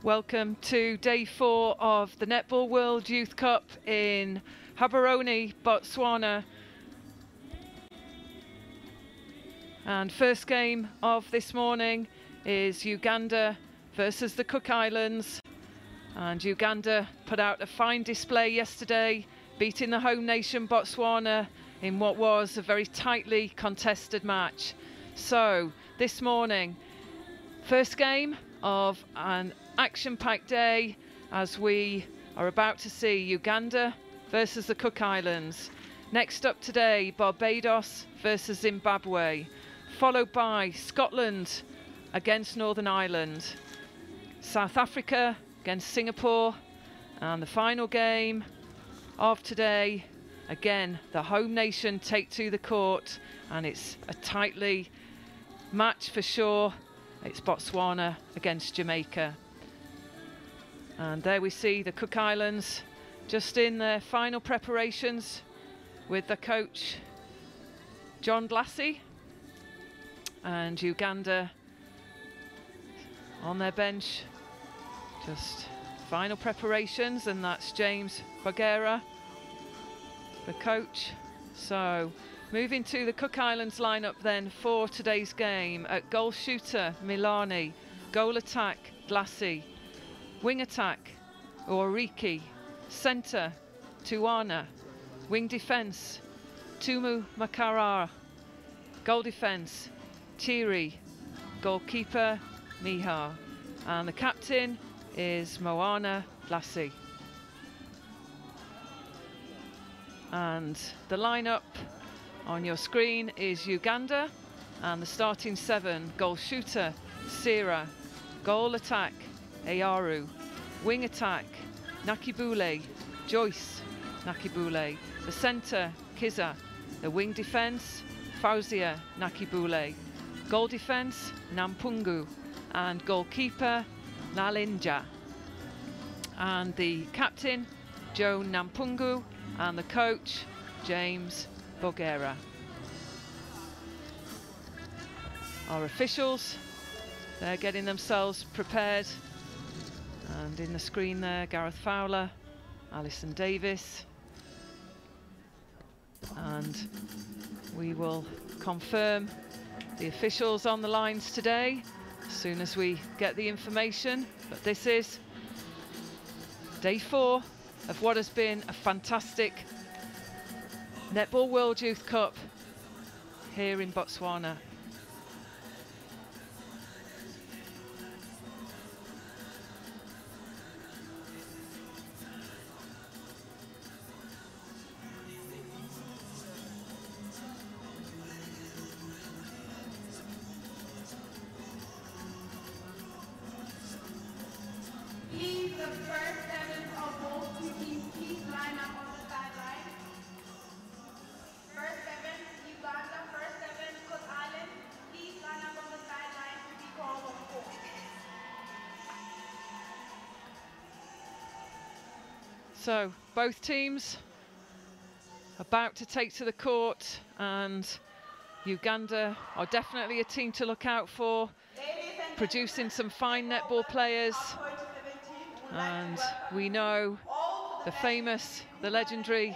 Welcome to day 4 of the Netball World Youth Cup in Gaborone, Botswana. And first game of this morning is Uganda versus the Cook Islands. And Uganda put out a fine display yesterday, beating the home nation Botswana in what was a very tightly contested match. So this morning, first game of an action-packed day as we are about to see Uganda versus the Cook Islands. Next up today, Barbados versus Zimbabwe, followed by Scotland against Northern Ireland, South Africa against Singapore, and the final game of today, again, the home nation take to the court, and it's a tightly match for sure. It's Botswana against Jamaica. And there we see the Cook Islands just in their final preparations with the coach John Blassie, and Uganda on their bench, just final preparations, and that's James Bagheera, the coach. So moving to the Cook Islands lineup then for today's game. At goal shooter, Milani. Goal attack, Blassie. Wing attack, Oriki. Centre, Tuana. Wing defence, Tumu Makara. Goal defence, Tiri. Goalkeeper, Miha. And the captain is Moana Blassie. And the lineup on your screen is Uganda, and the starting 7: goal shooter, Sira. Goal attack, Ayaru. Wing attack, Nakibule, Joyce Nakibule. The centre, Kiza. The wing defence, Fauzia Nakibule. Goal defence, Nampungu. And goalkeeper, Nalinja. And the captain, Joe Nampungu, and the coach, James Bagheera. Our officials, they're getting themselves prepared. And in the screen there, Gareth Fowler, Alison Davis. And we will confirm the officials on the lines today as soon as we get the information. But this is day 4 of what has been a fantastic Netball World Youth Cup here in Botswana. Please, the first 7 of both teams, please line up on the sideline. First 7, Uganda, first 7, Cook Islands, please line up on the sideline to be called on court. So both teams about to take to the court, and Uganda are definitely a team to look out for, producing some fine netball players. And we know the famous, the legendary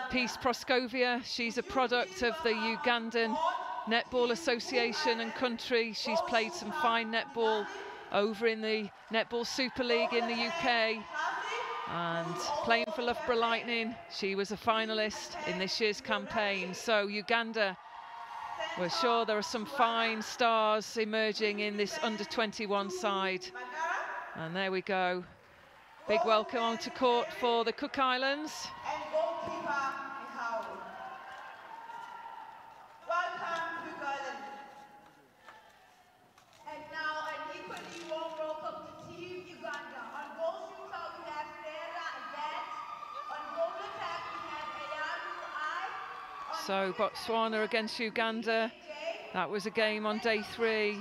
Peace Proscovia. She's a product of the Ugandan Netball Association and country. She's played some fine netball over in the Netball Super League in the UK, and playing for Loughborough Lightning. She was a finalist in this year's campaign. So Uganda, we're sure there are some fine stars emerging in this under-21 side. And there we go. Big welcome onto court for the Cook Islands. And goalkeeper, Mihaou. Welcome, Cook Islands. And now an equally warm welcome to Team Uganda. On goal shooter, we have Sarah Azad. On goal attack, we have Ayaru I. So Botswana against Uganda. That was a game on day 3,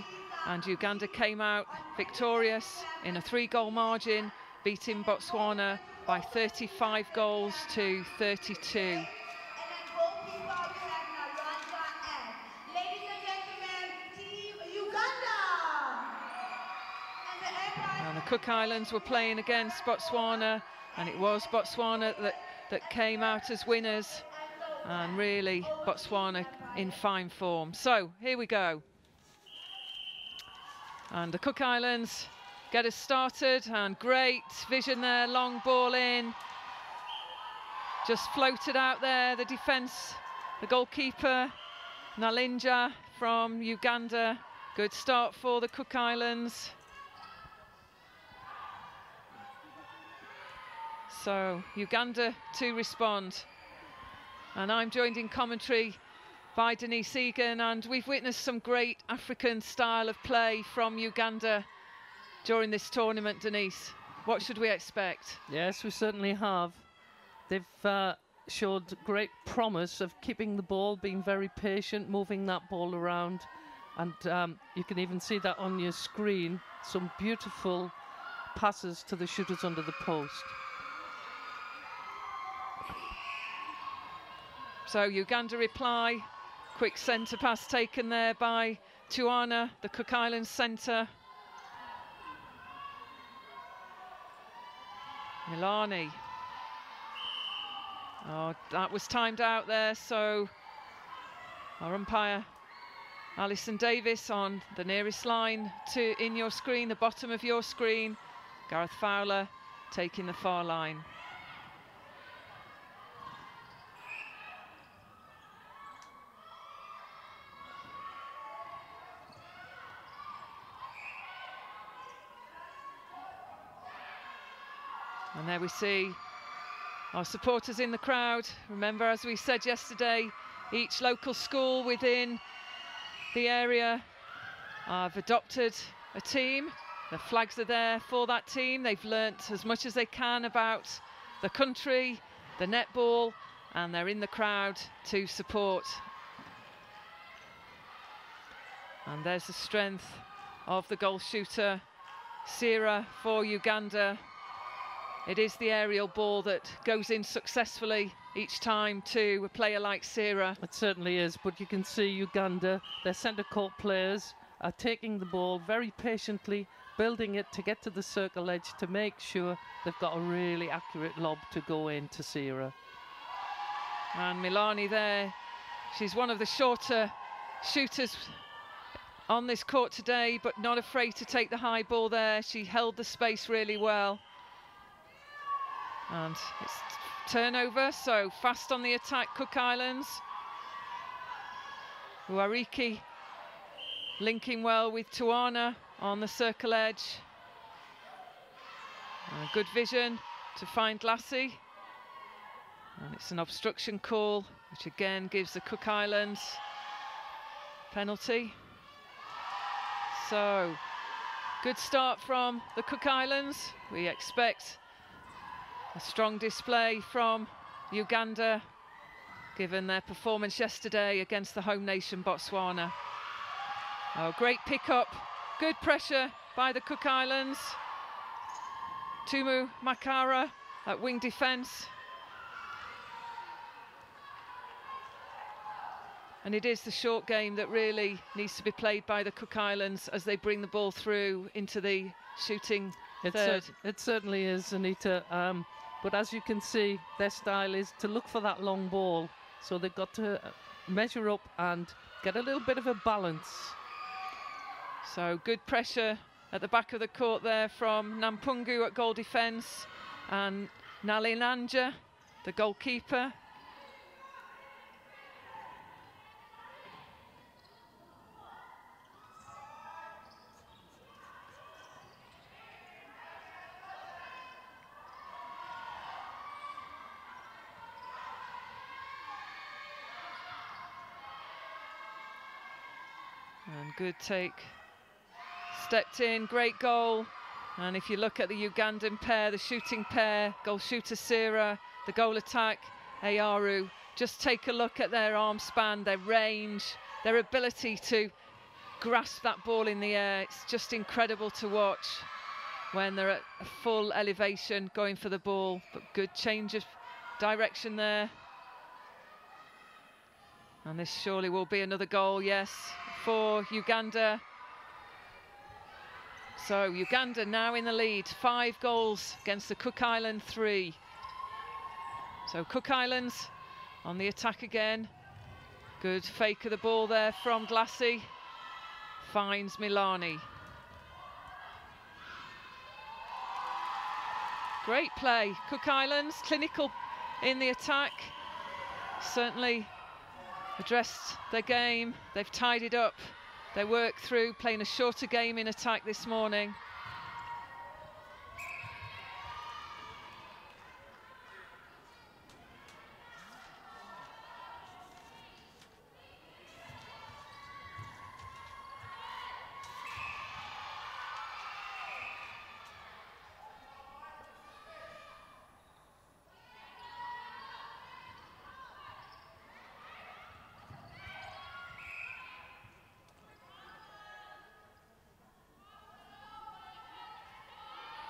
and Uganda came out victorious in a 3-goal margin, beating Botswana by 35 goals to 32. And then goalkeeper, we have Naranja F. Ladies and gentlemen, Team Uganda. And the Empire Cook Islands were playing against Botswana, and it was Botswana that came out as winners, and really Botswana in fine form. So here we go. And the Cook Islands get us started, and great vision there, long ball in. Just floated out there, the defence, the goalkeeper, Nalinja from Uganda. Good start for the Cook Islands. So Uganda to respond. And I'm joined in commentary by Denise Egan, and we've witnessed some great African style of play from Uganda during this tournament. Denise, what should we expect? Yes, we certainly have. They've showed great promise of keeping the ball, being very patient, moving that ball around, and you can even see that on your screen, some beautiful passes to the shooters under the post. So Uganda reply, quick centre pass taken there by Tuana, the Cook Islands centre. Milani. Oh, that was timed out there, so our umpire Alison Davis on the nearest line to in your screen, the bottom of your screen. Gareth Fowler taking the far line. And there we see our supporters in the crowd. Remember, as we said yesterday, each local school within the area have adopted a team. The flags are there for that team. They've learnt as much as they can about the country, the netball, and they're in the crowd to support. And there's the strength of the goal shooter, Sira, for Uganda. It is the aerial ball that goes in successfully each time to a player like Sira. It certainly is, but you can see Uganda, their centre court players are taking the ball very patiently, building it to get to the circle edge to make sure they've got a really accurate lob to go in to Sira. And Milani there, she's one of the shorter shooters on this court today, but not afraid to take the high ball there. She held the space really well. And it's turnover, so fast on the attack, Cook Islands. Uariki linking well with Tuana on the circle edge. Good vision to find Lassie. And it's an obstruction call, which again gives the Cook Islands penalty. So, good start from the Cook Islands. We expect a strong display from Uganda, given their performance yesterday against the home nation Botswana. Oh, great pick-up, good pressure by the Cook Islands. Tumu Makara at wing defence. And it is the short game that really needs to be played by the Cook Islands as they bring the ball through into the shooting third. It certainly is, Anita. But as you can see, their style is to look for that long ball. So they've got to measure up and get a little bit of a balance. So good pressure at the back of the court there from Nampungu at goal defence, and Nalinanja, the goalkeeper. And good take, stepped in, great goal. And if you look at the Ugandan pair, the shooting pair, goal shooter Sira, the goal attack, Ayaru, just take a look at their arm span, their range, their ability to grasp that ball in the air. It's just incredible to watch when they're at a full elevation going for the ball. But good change of direction there. And this surely will be another goal, yes, for Uganda. So Uganda now in the lead, 5 goals against the Cook Island 3. So Cook Islands on the attack again. Good fake of the ball there from Glassy. Finds Milani. Great play. Cook Islands, clinical in the attack. Certainly addressed their game. They've tidied up their work through, playing a shorter game in attack this morning.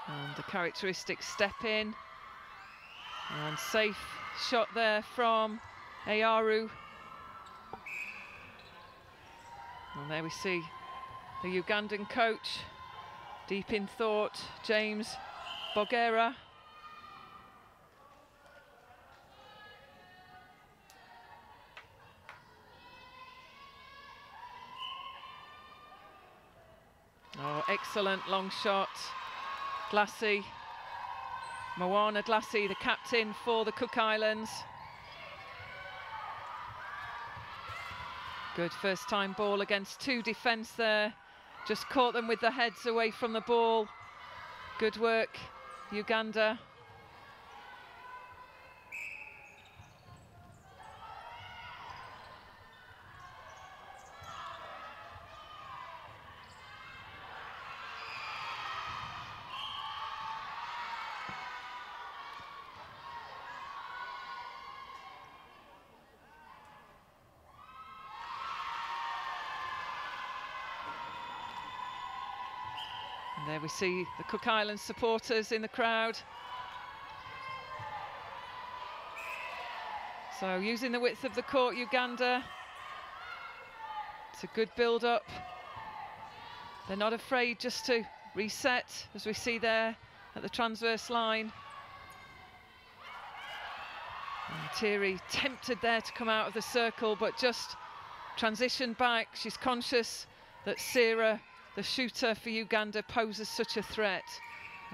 And the characteristic step in. And safe shot there from Ayaru. And there we see the Ugandan coach, deep in thought, James Bogera. Oh, excellent long shot. Glassy, Moana Glassy, the captain for the Cook Islands. Good first time ball against 2 defence there. Just caught them with the heads away from the ball. Good work, Uganda. And there we see the Cook Islands supporters in the crowd. So using the width of the court, Uganda. It's a good build-up. They're not afraid just to reset, as we see there at the transverse line. And Thierry tempted there to come out of the circle, but just transitioned back. She's conscious that Sarah, the shooter for Uganda, poses such a threat,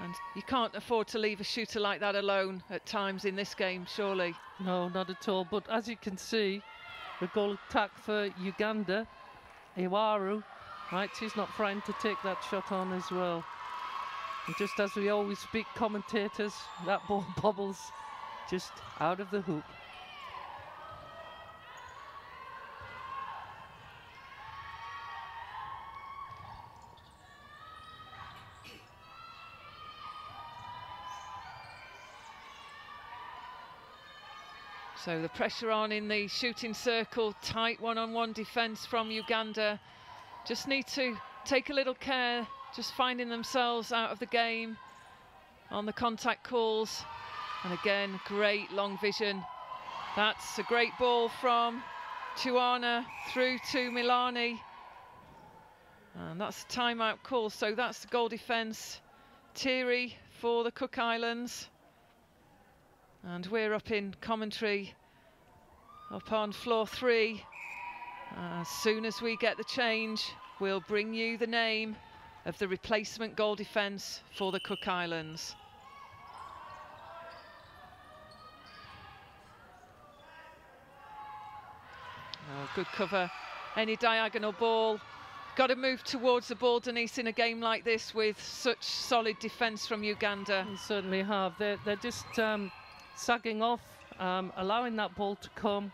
and you can't afford to leave a shooter like that alone at times in this game, surely. No, not at all. But as you can see, the goal attack for Uganda, Iwaru, right, she's not frightened to take that shot on as well. And just as we always speak, commentators, that ball bobbles just out of the hoop. So the pressure on in the shooting circle, tight one-on-one defence from Uganda. Just need to take a little care, just finding themselves out of the game on the contact calls. And again, great long vision. That's a great ball from Chuana through to Milani. And that's a timeout call, so that's the goal defence. Thierry for the Cook Islands. And we're up in commentary, up on floor 3. As soon as we get the change, we'll bring you the name of the replacement goal defence for the Cook Islands. Oh, good cover, any diagonal ball. Got to move towards the ball, Denise, in a game like this with such solid defence from Uganda. They certainly have. They're just sagging off, allowing that ball to come,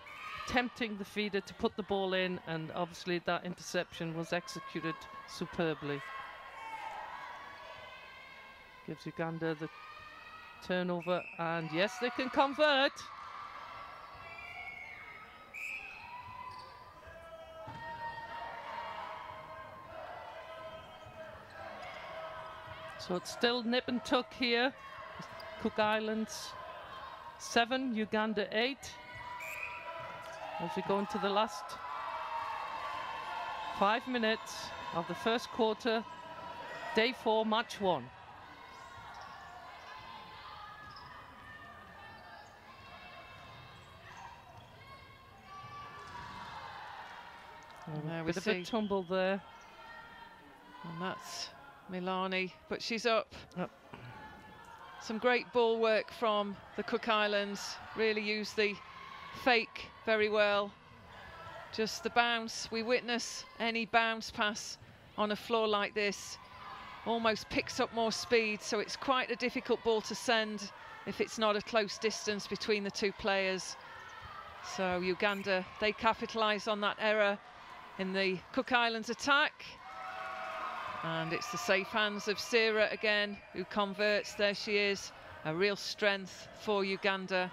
tempting the feeder to put the ball in, and obviously that interception was executed superbly. Gives Uganda the turnover, and yes, they can convert. So it's still nip and tuck here. Cook Islands 7, Uganda 8. As we go into the last 5 minutes of the first quarter, Day 4, match 1. A bit of a tumble there. And that's Milani, but she's up. Yep. Some great ball work from the Cook Islands. Really used the fake very well. Just the bounce. We witness any bounce pass on a floor like this almost picks up more speed, so it's quite a difficult ball to send if it's not a close distance between the two players. So Uganda, they capitalise on that error in the Cook Islands attack. And it's the safe hands of Sarah again, who converts. There she is, a real strength for Uganda.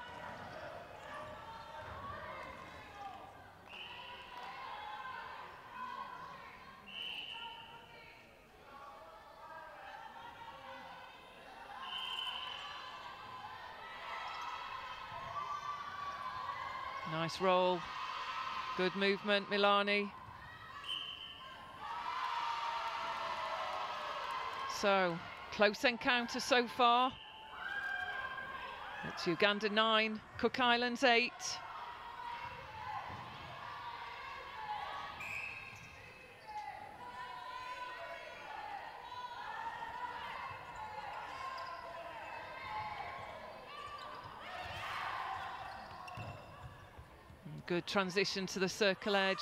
Nice roll, good movement, Milani. So, close encounter so far. It's Uganda 9, Cook Islands 8. Good transition to the circle edge.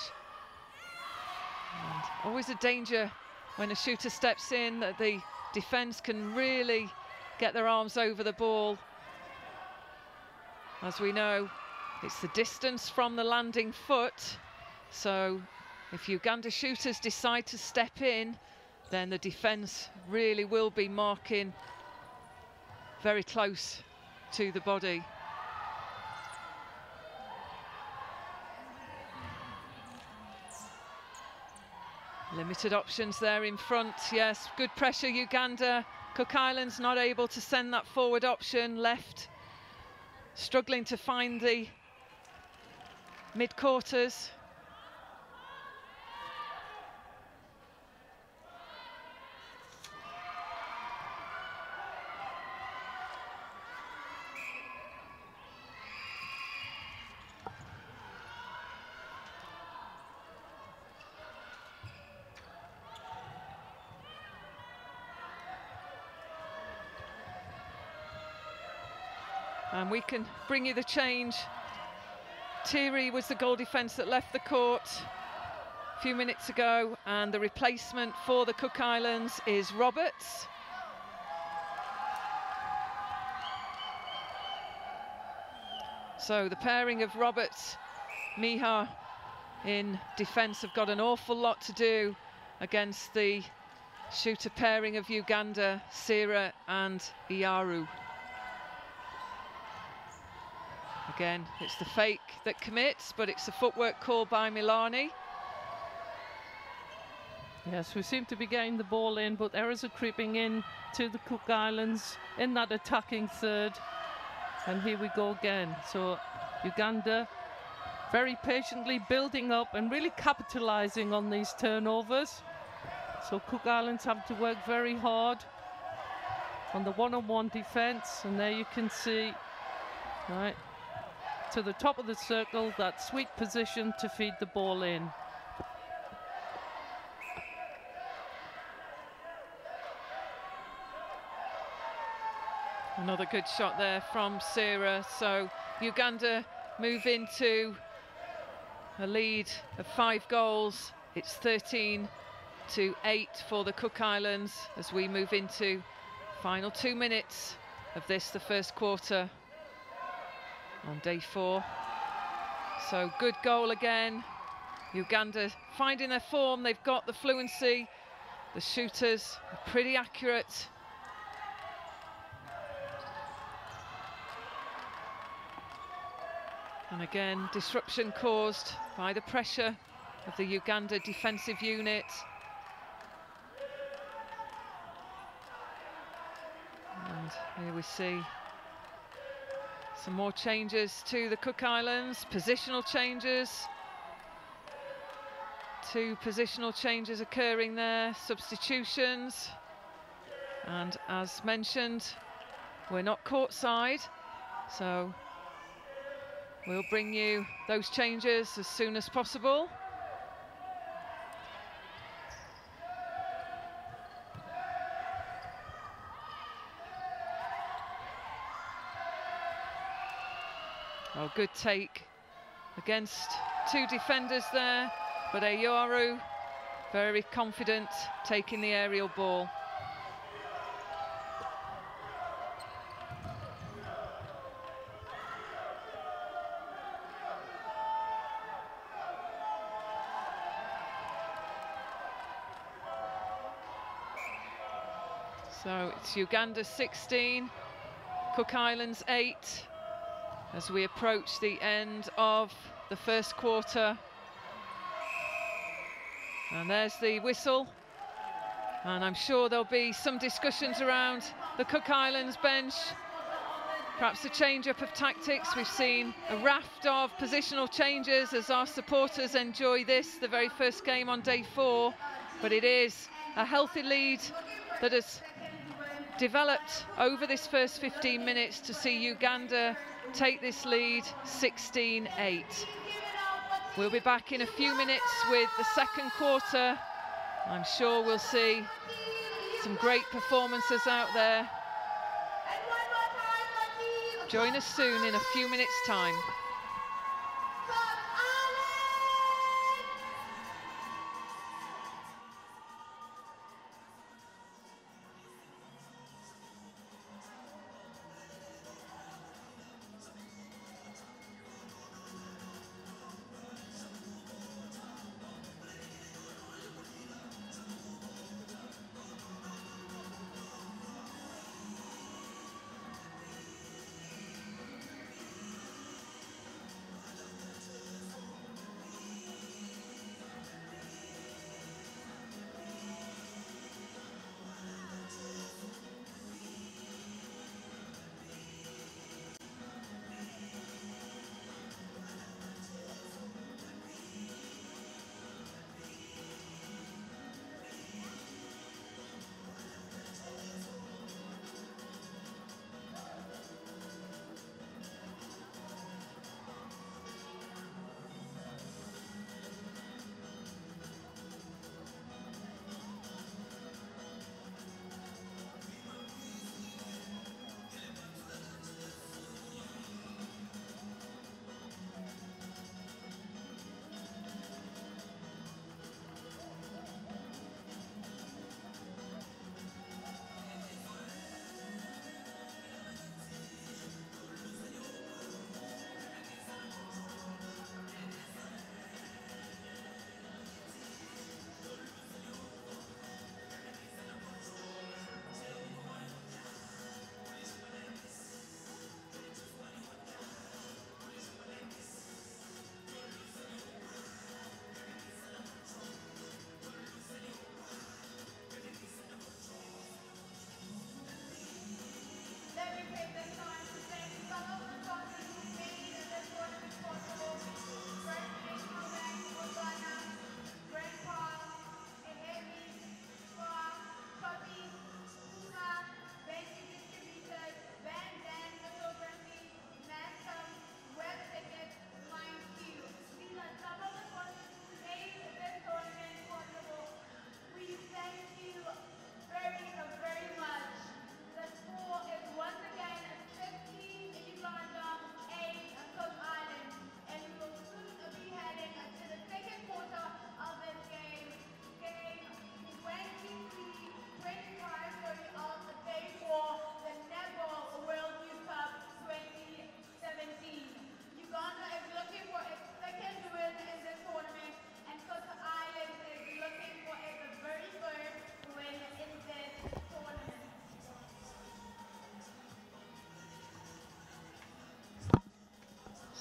And always a danger when a shooter steps in, that the defence can really get their arms over the ball. As we know, it's the distance from the landing foot. So if Uganda shooters decide to step in, then the defence really will be marking very close to the body. Limited options there in front, yes, good pressure Uganda. Cook Islands not able to send that forward option, left struggling to find the mid-quarters. And we can bring you the change. Thierry was the goal defence that left the court a few minutes ago, and the replacement for the Cook Islands is Roberts. So the pairing of Roberts, Miha in defence have got an awful lot to do against the shooter pairing of Uganda, Sira and Iaru. Again, it's the fake that commits, but it's a footwork call by Milani. Yes, we seem to be getting the ball in, but errors are creeping in to the Cook Islands in that attacking third. And here we go again. So Uganda very patiently building up and really capitalising on these turnovers. So Cook Islands have to work very hard on the one-on-one defence. And there you can see, right, to the top of the circle, that sweet position to feed the ball in. Another good shot there from Sarah. So Uganda move into a lead of 5 goals. It's 13-8 for the Cook Islands as we move into final 2 minutes of this, the first quarter on day 4. So good goal again. Uganda finding their form. They've got the fluency. The shooters are pretty accurate. And again, disruption caused by the pressure of the Uganda defensive unit. And here we see some more changes to the Cook Islands, positional changes. 2 positional changes occurring there, substitutions. And as mentioned, we're not courtside, so we'll bring you those changes as soon as possible. Oh, good take against two defenders there, but Ayoru very confident taking the aerial ball. So it's Uganda 16, Cook Islands 8, as we approach the end of the first quarter. And there's the whistle. And I'm sure there'll be some discussions around the Cook Islands bench. Perhaps a change-up of tactics. We've seen a raft of positional changes as our supporters enjoy this, the very first game on day 4. But it is a healthy lead that has developed over this first 15 minutes to see Uganda take this lead 16-8. We'll be back in a few minutes with the second quarter. I'm sure we'll see some great performances out there. Join us soon in a few minutes' time.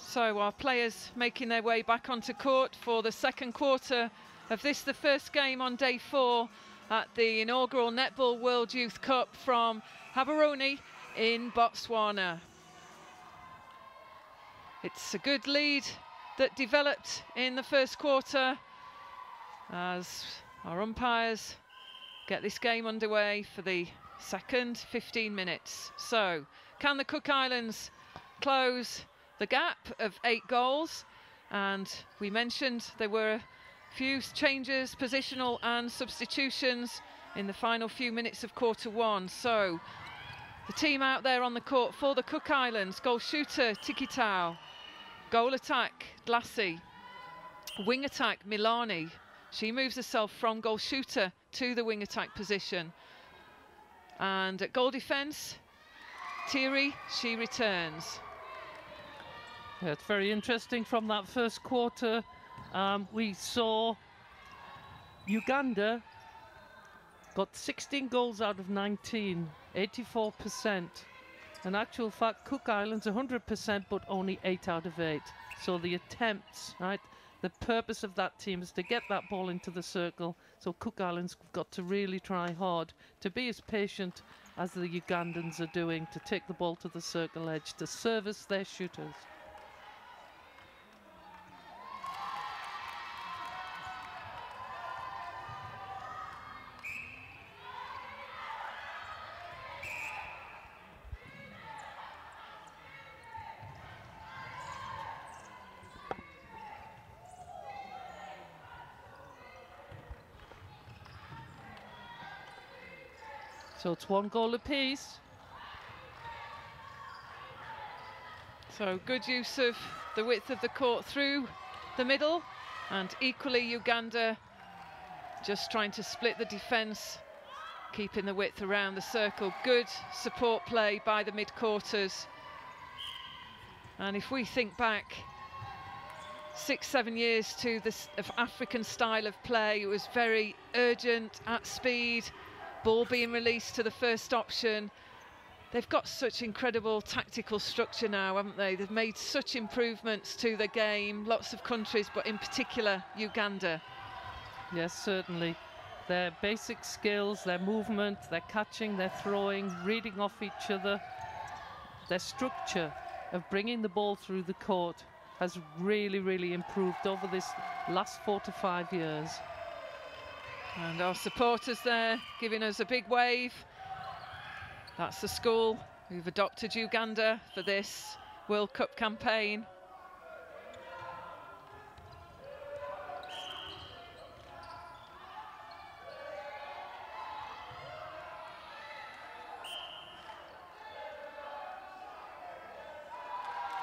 So our players making their way back onto court for the second quarter of this, the first game on day 4 at the inaugural Netball World Youth Cup from Gaborone in Botswana. It's a good lead that developed in the first quarter as our umpires get this game underway for the second 15 minutes. So can the Cook Islands close the gap of 8 goals? And we mentioned there were a few changes, positional and substitutions in the final few minutes of quarter 1. So the team out there on the court for the Cook Islands: goal shooter Tikitau, goal attack Dlassi, wing attack Milani. She moves herself from goal shooter to the wing attack position. And at goal defence, Thierry, she returns. Yeah, it's very interesting from that first quarter. We saw Uganda got 16 goals out of 19, 84%. In actual fact, Cook Islands 100%, but only 8 out of 8. So the attempts, right? The purpose of that team is to get that ball into the circle. So Cook Islands have got to really try hard to be as patient as the Ugandans are doing, to take the ball to the circle edge, to service their shooters. So it's 1 goal apiece. So good use of the width of the court through the middle, and equally Uganda just trying to split the defence, keeping the width around the circle. Good support play by the mid-quarters. And if we think back 6-7 years to this African style of play, it was very urgent, at speed, ball being released to the first option. They've got such incredible tactical structure now, haven't they? They've made such improvements to the game, lots of countries, but in particular Uganda. Yes, certainly. Their basic skills, their movement, their catching, their throwing, reading off each other, their structure of bringing the ball through the court has really, really improved over this last 4 to 5 years. And our supporters there giving us a big wave. That's the school who've adopted Uganda for this World Cup campaign.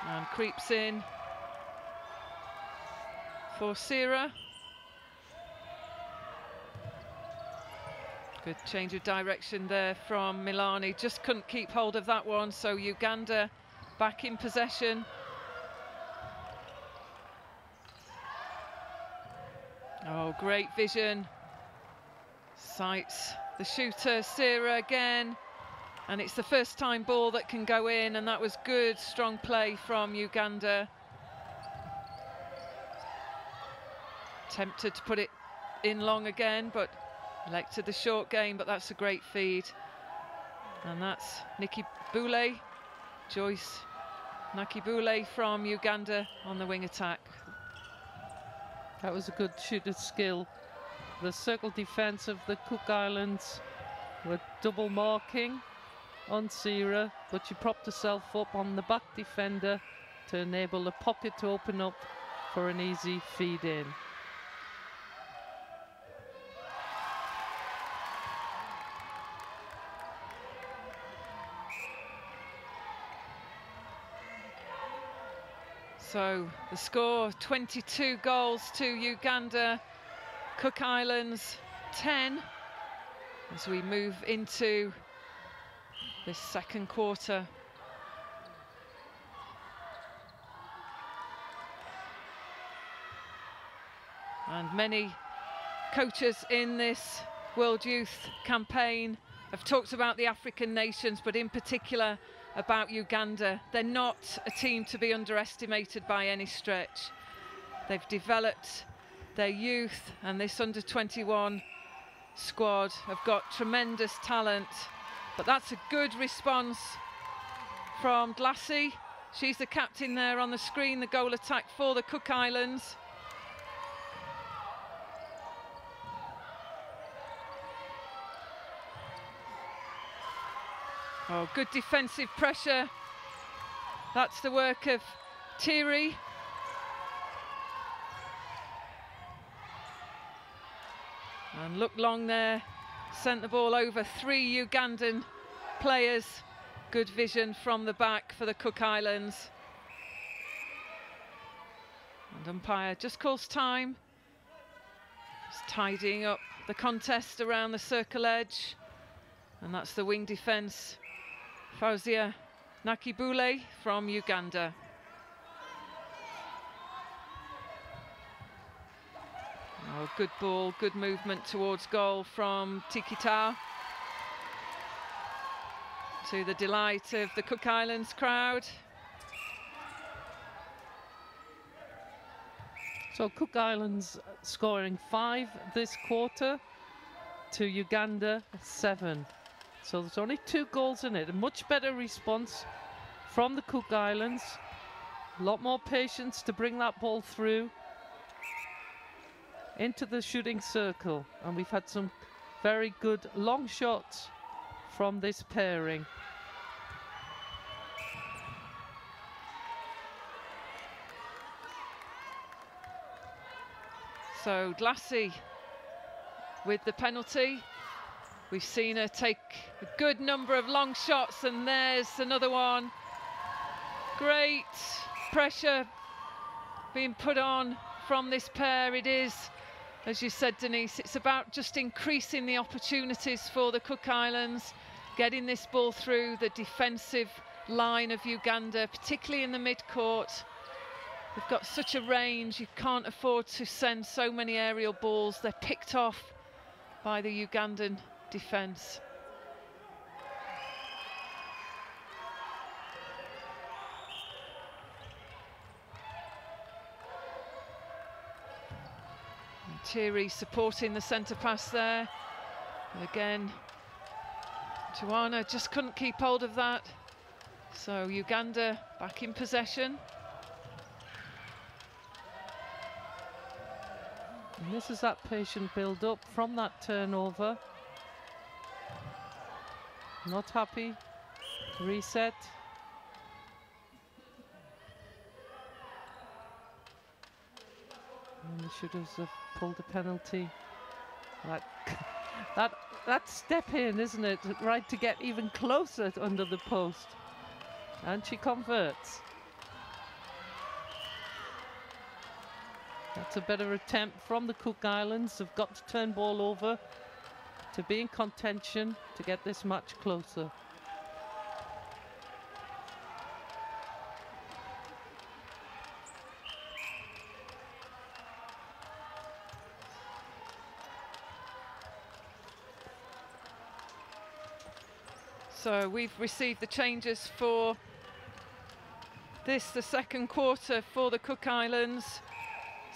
And creeps in for Sierra. Good change of direction there from Milani. Just couldn't keep hold of that one, so Uganda back in possession. Oh, great vision. Sights the shooter, Sierra again. And it's the first time ball that can go in, and that was good, strong play from Uganda. Tempted to put it in long again, but elected the short game, but that's a great feed. And that's Nikki Boule, Joyce Nakibule from Uganda on the wing attack. That was a good shooter's skill. The circle defence of the Cook Islands were double marking on Sierra, but she propped herself up on the back defender to enable the pocket to open up for an easy feed in. So the score, 22 goals to Uganda, Cook Islands 10, as we move into this second quarter. And many coaches in this World Youth campaign have talked about the African nations, but in particular about Uganda. They're not a team to be underestimated by any stretch. They've developed their youth, and this under-21 squad have got tremendous talent. But that's a good response from Dlassi. She's the captain there on the screen, the goal attack for the Cook Islands. Oh, good defensive pressure. That's the work of Thierry. And look long there, sent the ball over 3 Ugandan players. Good vision from the back for the Cook Islands. And umpire just calls time. Just tidying up the contest around the circle edge. And that's the wing defence, Fauzia Nakibule from Uganda. Oh, good ball, good movement towards goal from Tikita. To the delight of the Cook Islands crowd. So Cook Islands scoring 5 this quarter to Uganda 7. So there's only 2 goals in it. A much better response from the Cook Islands. A lot more patience to bring that ball through into the shooting circle. And we've had some very good long shots from this pairing. So Glassy with the penalty. We've seen her take a good number of long shots, and there's another one. Great pressure being put on from this pair. It is, as you said, Denise, it's about just increasing the opportunities for the Cook Islands, getting this ball through the defensive line of Uganda, particularly in the mid-court. They've got such a range, you can't afford to send so many aerial balls. They're picked off by the Ugandan defence. Thierry supporting the centre pass there. And again, Tuana just couldn't keep hold of that. So Uganda back in possession. And this is that patient build-up from that turnover. Not happy. Reset. And the shooters have pulled a penalty. That step in, isn't it? Right, to get even closer under the post. And she converts. That's a better attempt from the Cook Islands. They've got to turn ball over to be in contention to get this match closer. So we've received the changes for this, the second quarter for the Cook Islands.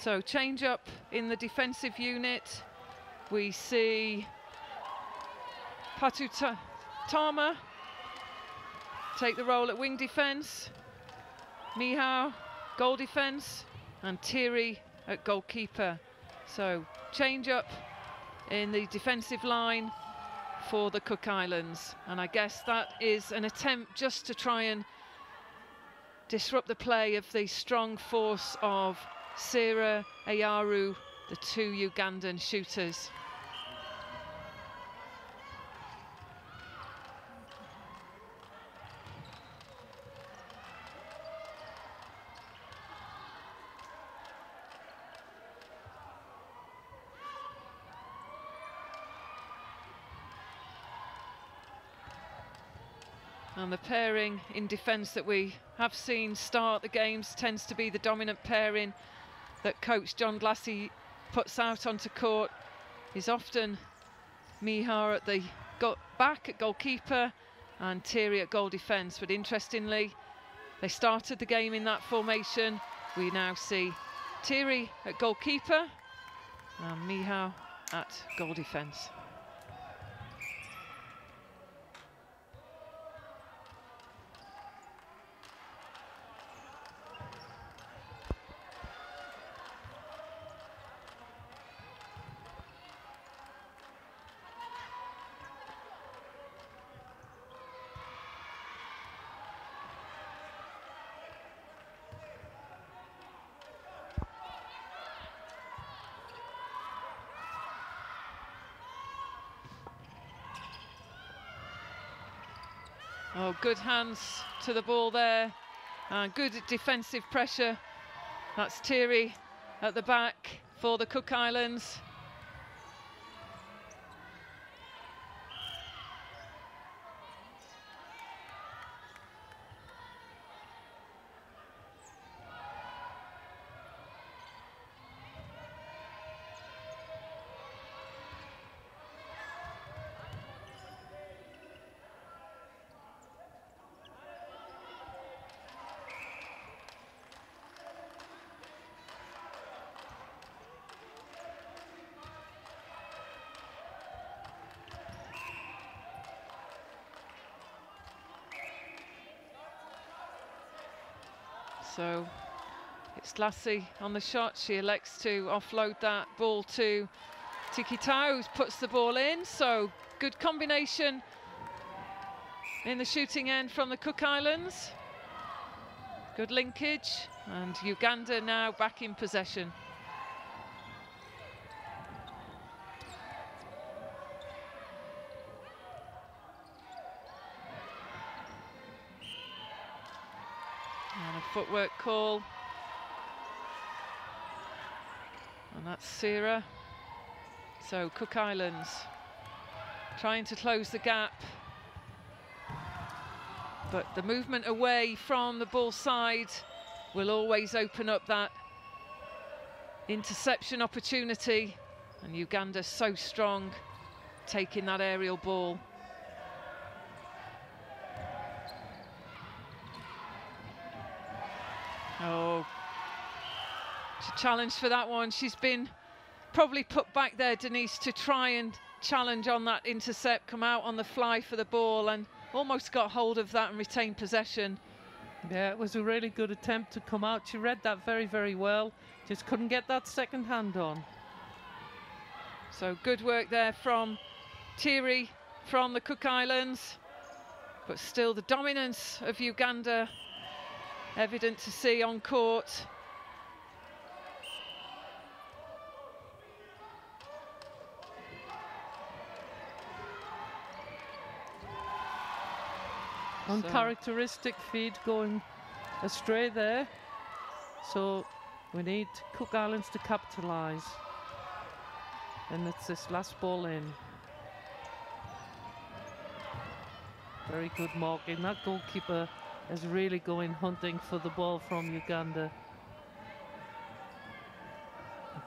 So change up in the defensive unit. We see Tama take the role at wing defence, Mihao goal defence, and Thierry at goalkeeper. So change up in the defensive line for the Cook Islands. And I guess that is an attempt just to try and disrupt the play of the strong force of Sira Ayaru, the 2 Ugandan shooters. And the pairing in defence that we have seen start the games tends to be the dominant pairing that coach John Glassy puts out onto court. Is often Mihar at the back at goalkeeper and Thierry at goal defence. But interestingly, they started the game in that formation. We now see Thierry at goalkeeper and Mihar at goal defence. Oh, good hands to the ball there, and good defensive pressure. That's Thierry at the back for the Cook Islands. So it's Lassie on the shot. She elects to offload that ball to Tiki Tau, who puts the ball in. So good combination in the shooting end from the Cook Islands. Good linkage, and Uganda now back in possession. And a footwork call. And that's Sierra. So Cook Islands trying to close the gap. But the movement away from the ball side will always open up that interception opportunity. And Uganda so strong taking that aerial ball. Oh, she challenged for that one. She's been probably put back there, Denise, to try and challenge on that intercept, come out on the fly for the ball, and almost got hold of that and retained possession. Yeah, it was a really good attempt to come out. She read that very, very well. Just couldn't get that second hand on. So good work there from Thierry from the Cook Islands, but still the dominance of Uganda evident to see on court. Uncharacteristic feed going astray there. So we need Cook Islands to capitalise. And it's this last ball in. Very good marking. That goalkeeper is really going hunting for the ball from Uganda.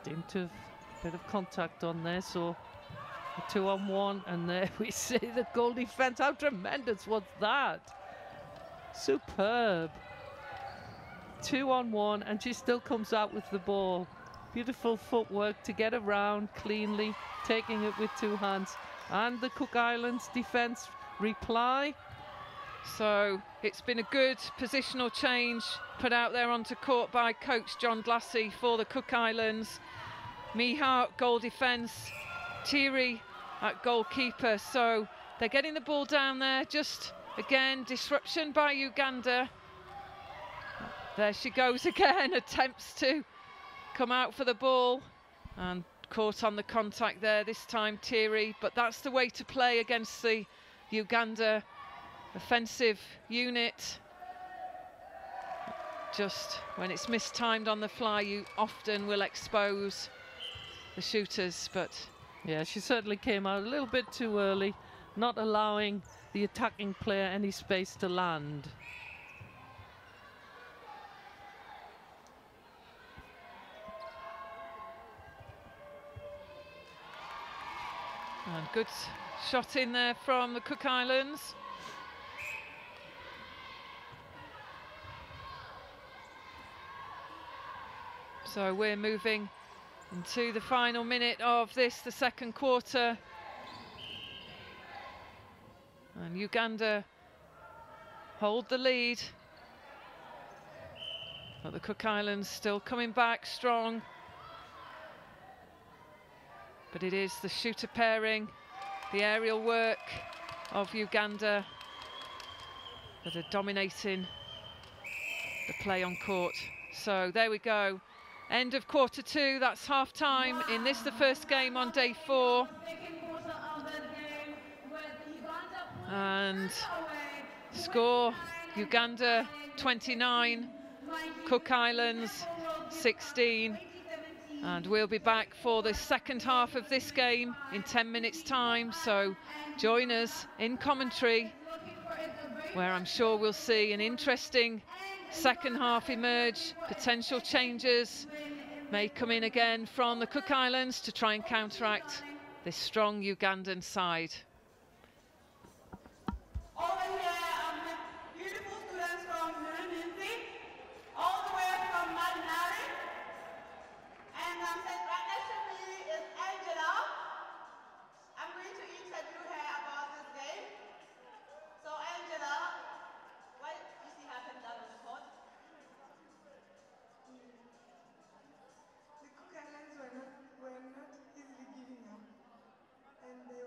Didn't have a bit of contact on there, so a 2-on-1, and there we see the goal defence. How tremendous was that? Superb. 2-on-1, and she still comes out with the ball. Beautiful footwork to get around cleanly, taking it with two hands. And the Cook Islands defence reply. So it's been a good positional change put out there onto court by coach John Glassy for the Cook Islands. Mihart goal defence, Thierry at goalkeeper. So they're getting the ball down there. Just again, disruption by Uganda. There she goes again, attempts to come out for the ball and caught on the contact there, this time Thierry. But that's the way to play against the Uganda offensive unit. Just when it's mistimed on the fly, you often will expose the shooters. But yeah, she certainly came out a little bit too early, not allowing the attacking player any space to land. And good shot in there from the Cook Islands. So we're moving into the final minute of this, the second quarter. And Uganda hold the lead. But the Cook Islands still coming back strong. But it is the shooter pairing, the aerial work of Uganda that are dominating the play on court. So there we go. End of quarter two, that's half time in this, the first game on day 4. And Score, Uganda 29, Cook Islands 16. And we'll be back for the second half of this game in 10 minutes time, so join us in commentary, where I'm sure we'll see an interesting second half emerge. Potential changes may come in again from the Cook Islands to try and counteract this strong Ugandan side. Were not easily giving up, and they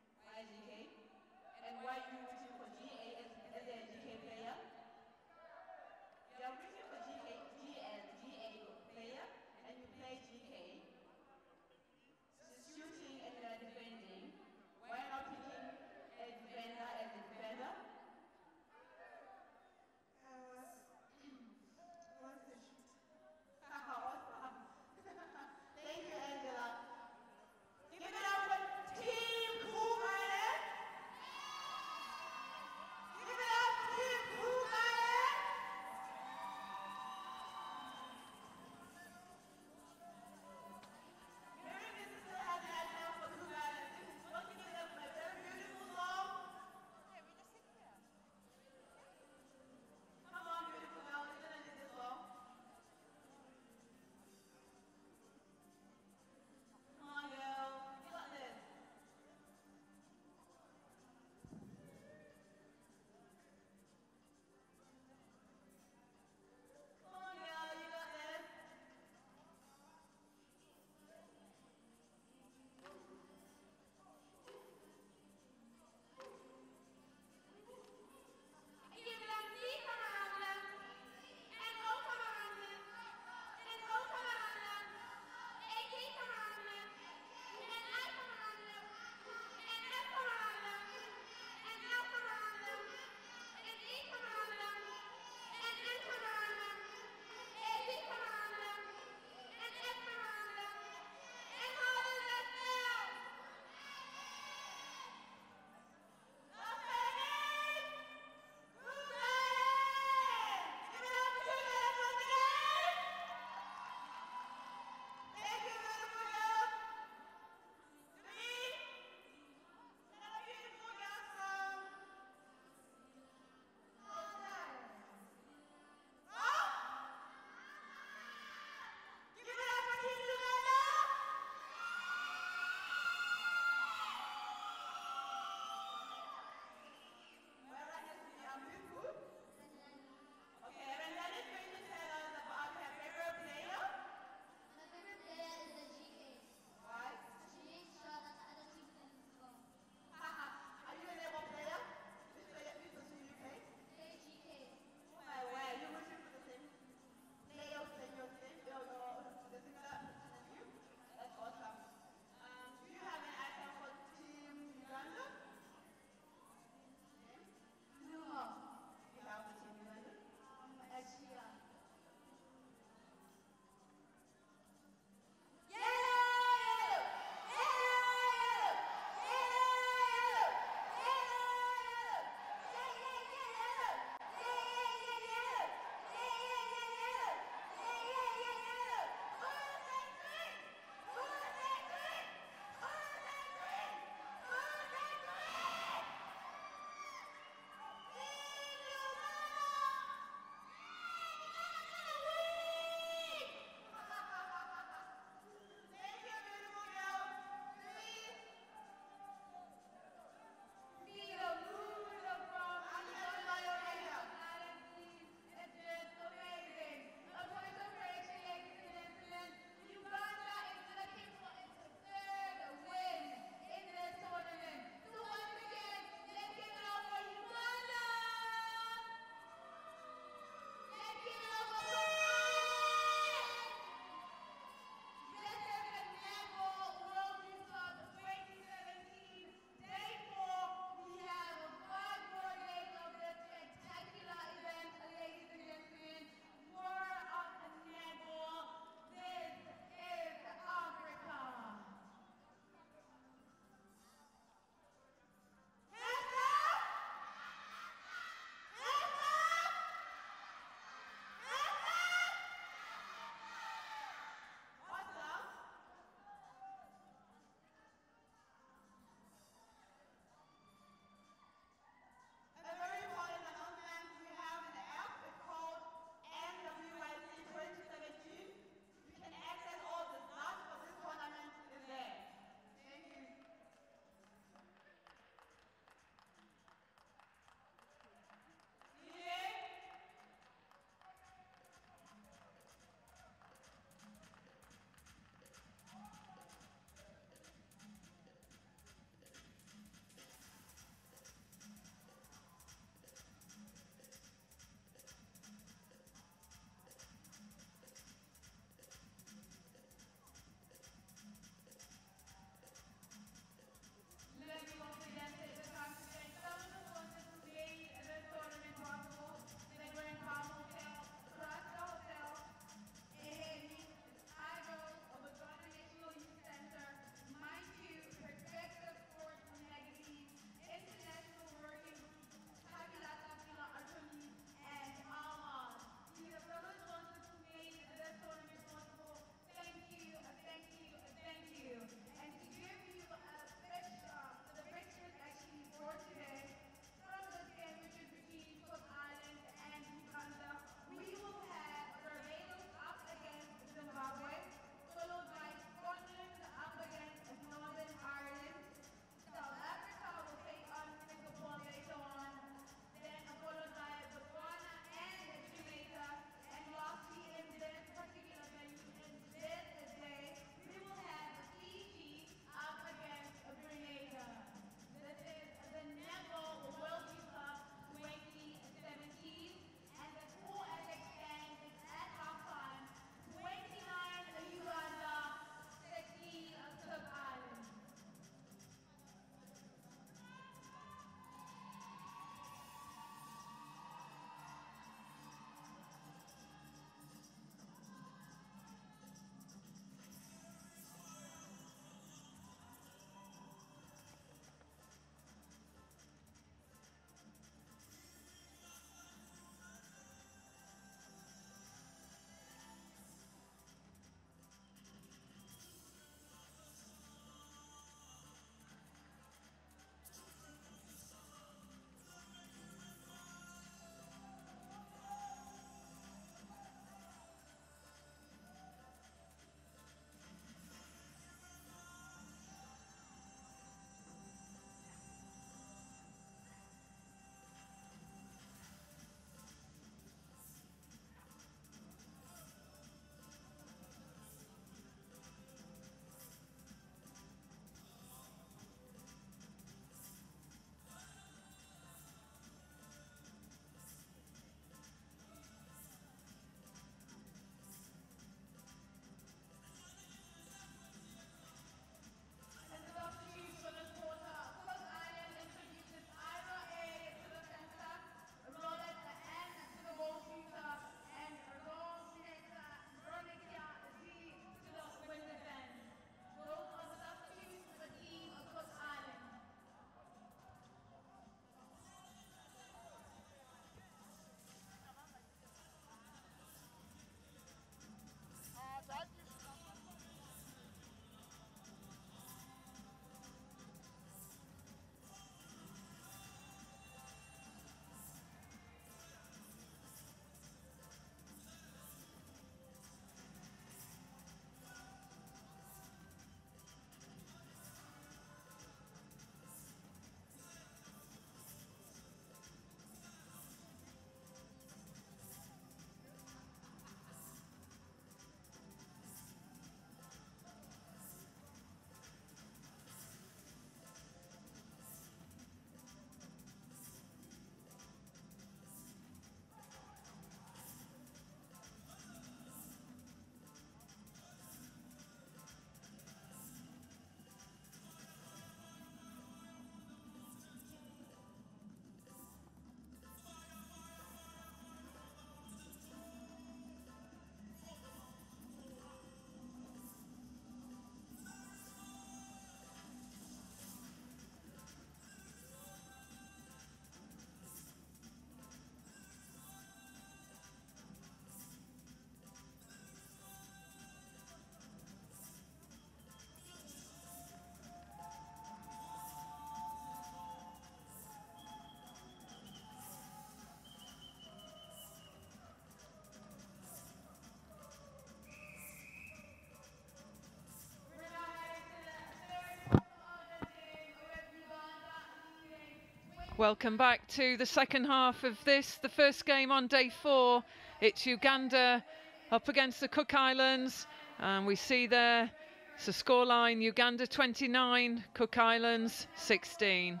Welcome back to the second half of this, the first game on day 4. It's Uganda up against the Cook Islands, and we see there it's a scoreline: Uganda 29, Cook Islands 16.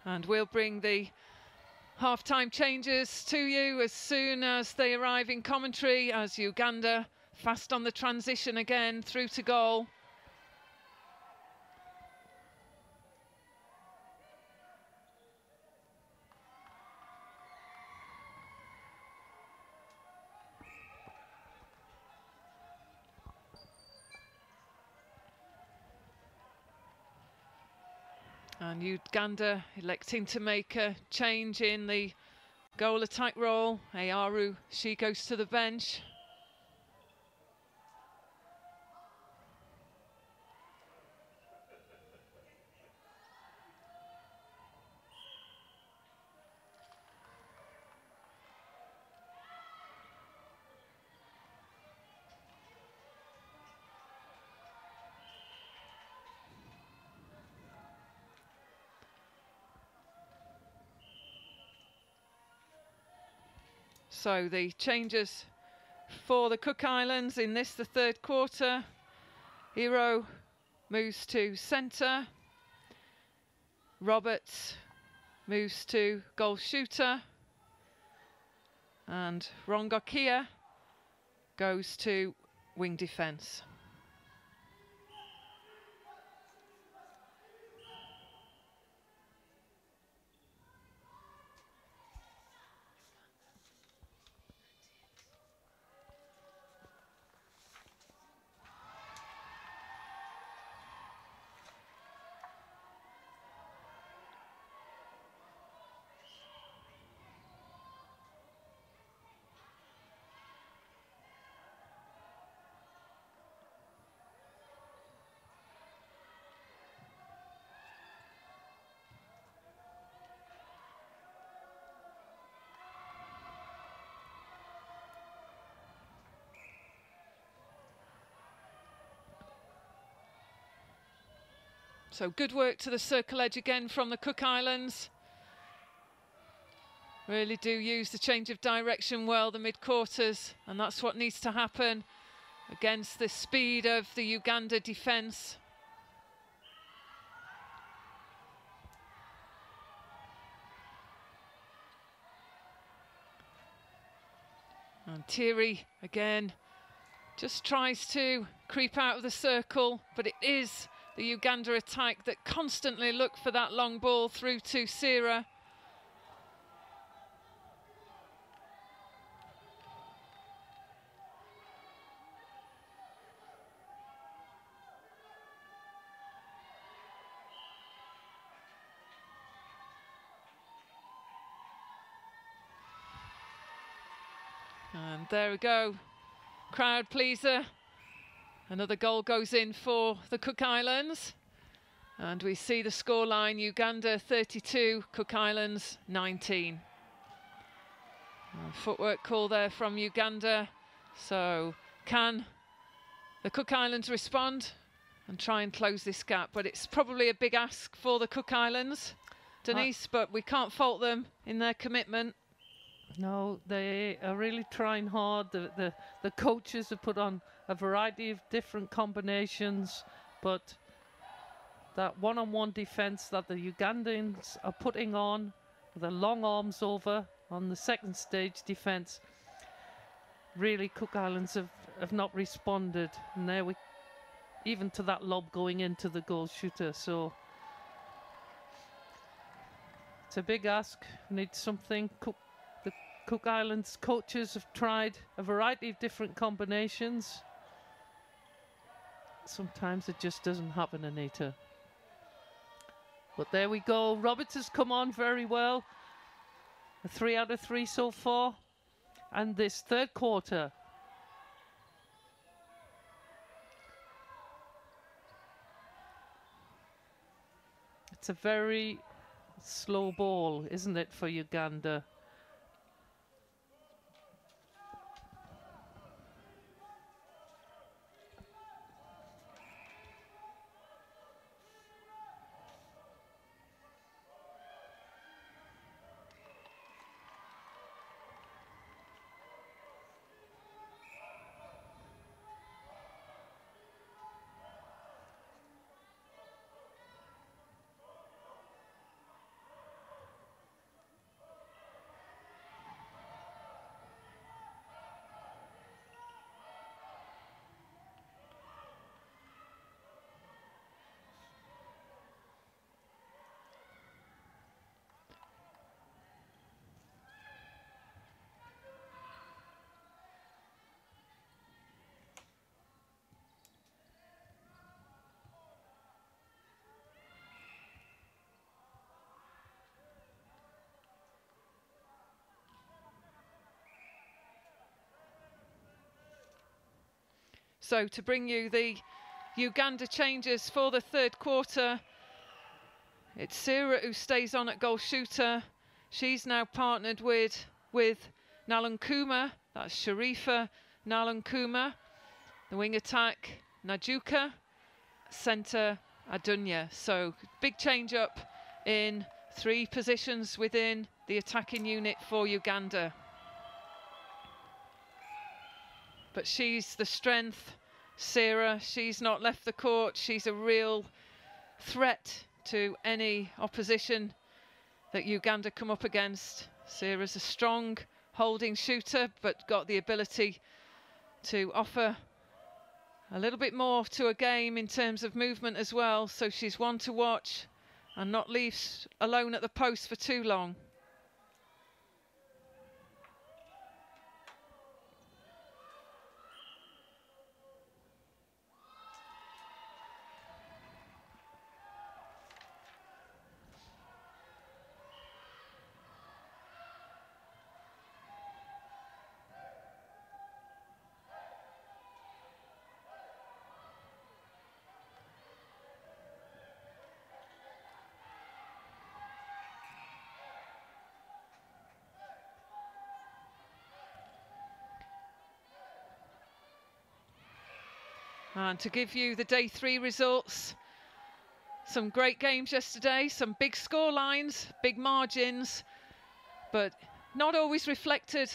And we'll bring the half-time changes to you as soon as they arrive in commentary, as Uganda fast on the transition again through to goal. And Uganda electing to make a change in the goal attack role. Ayaru, she goes to the bench. So the changes for the Cook Islands in this, the third quarter. Hero moves to centre. Roberts moves to goal shooter. And Rongokia goes to wing defence. So good work to the circle edge again from the Cook Islands. Really do use the change of direction well, the mid-quarters, and that's what needs to happen against the speed of the Uganda defence. And Thierry again just tries to creep out of the circle, but it is the Uganda attack that constantly look for that long ball through to Sira. And there we go, crowd pleaser. Another goal goes in for the Cook Islands. And we see the scoreline: Uganda 32, Cook Islands 19. Footwork call there from Uganda. So can the Cook Islands respond and try and close this gap? But it's probably a big ask for the Cook Islands, Denise, but we can't fault them in their commitment. No, they are really trying hard. The coaches have put on a variety of different combinations, but that one-on-one defence that the Ugandans are putting on, with the long arms over on the second stage defence, really Cook Islands have not responded. And there we, even to that lob going into the goal shooter. So it's a big ask. We need something. The Cook Islands coaches have tried a variety of different combinations. Sometimes it just doesn't happen, Anita. But there we go. Roberts has come on very well. A 3 out of 3 so far. And this third quarter, it's a very slow ball, isn't it, for Uganda? So to bring you the Uganda changes for the third quarter, it's Sarah who stays on at goal shooter. She's now partnered with Nalankuma, that's Sharifa Nalankuma. The wing attack, Najuka, centre Adunya. So big change up in 3 positions within the attacking unit for Uganda. But she's the strength, Sarah. She's not left the court. She's a real threat to any opposition that Uganda come up against. Sarah's a strong holding shooter, but got the ability to offer a little bit more to a game in terms of movement as well. So she's one to watch and not leave alone at the post for too long. And to give you the day 3 results, some great games yesterday, some big score lines, big margins, but not always reflected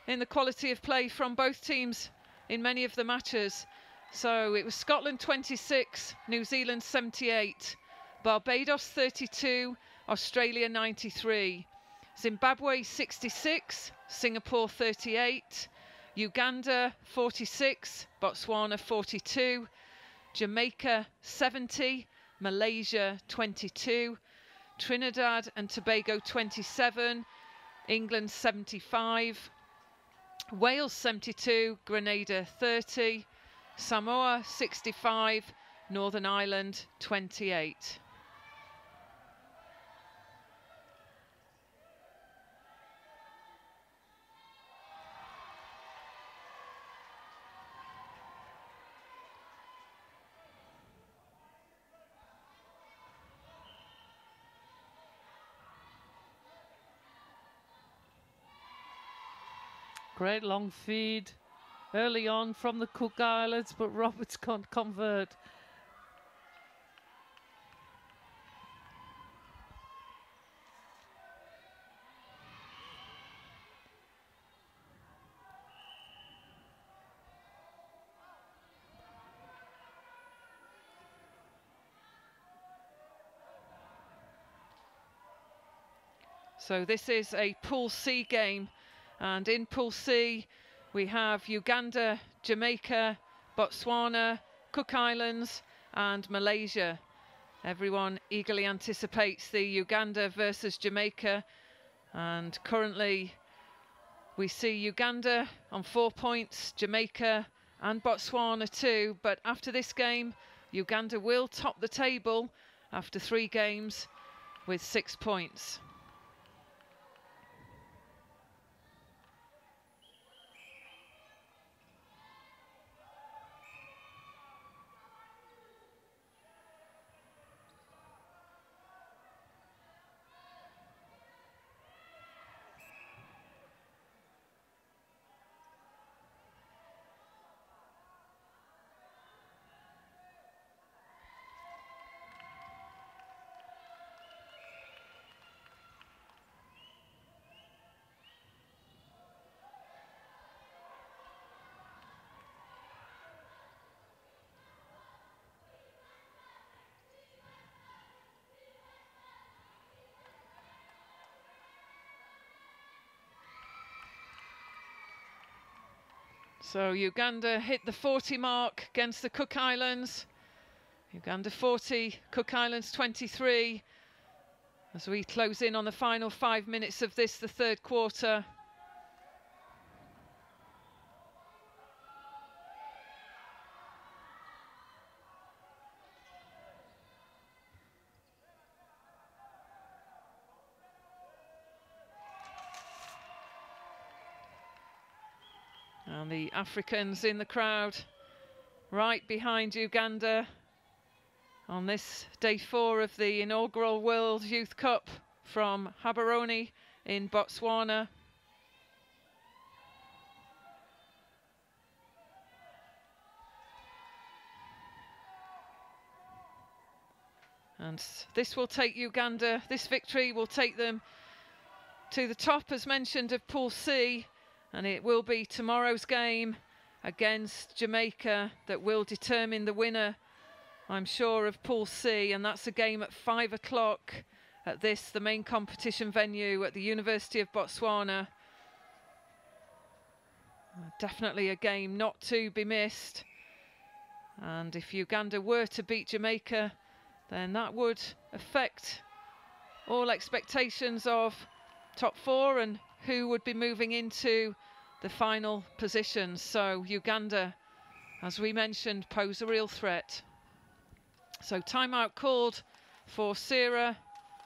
in the quality of play from both teams in many of the matches. So it was Scotland 26, New Zealand 78, Barbados 32, Australia 93, Zimbabwe 66, Singapore 38, Uganda 46, Botswana 42, Jamaica 70, Malaysia 22, Trinidad and Tobago 27, England 75, Wales 72, Grenada 30, Samoa 65, Northern Ireland 28. Great long feed early on from the Cook Islands, but Roberts can't convert. So this is a Pool C game. And in Pool C, we have Uganda, Jamaica, Botswana, Cook Islands and Malaysia. Everyone eagerly anticipates the Uganda versus Jamaica. And currently, we see Uganda on 4 points, Jamaica and Botswana 2. But after this game, Uganda will top the table after 3 games with 6 points. So Uganda hit the 40 mark against the Cook Islands. Uganda 40, Cook Islands 23. As we close in on the final 5 minutes of this, the third quarter. And the Africans in the crowd right behind Uganda on this day 4 of the inaugural World Youth Cup from Gaborone in Botswana. And this will take Uganda, this victory will take them to the top, as mentioned, of Pool C, and it will be tomorrow's game against Jamaica that will determine the winner, I'm sure, of Pool C, and that's a game at 5 o'clock at this, the main competition venue at the University of Botswana. Definitely a game not to be missed, and if Uganda were to beat Jamaica, then that would affect all expectations of top 4 and who would be moving into the final positions. So Uganda, as we mentioned, pose a real threat. So timeout called for Sarah,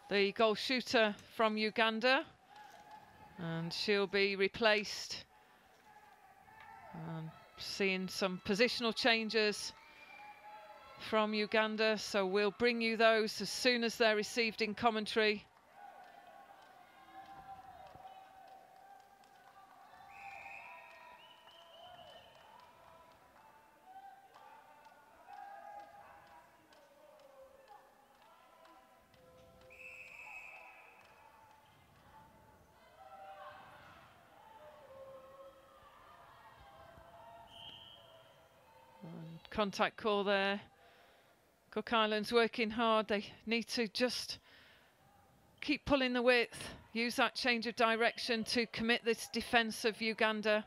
the goal shooter from Uganda, and she'll be replaced. Seeing some positional changes from Uganda, so we'll bring you those as soon as they're received in commentary. Contact call there. Cook Islands working hard. They need to just keep pulling the width, use that change of direction to commit this defence of Uganda.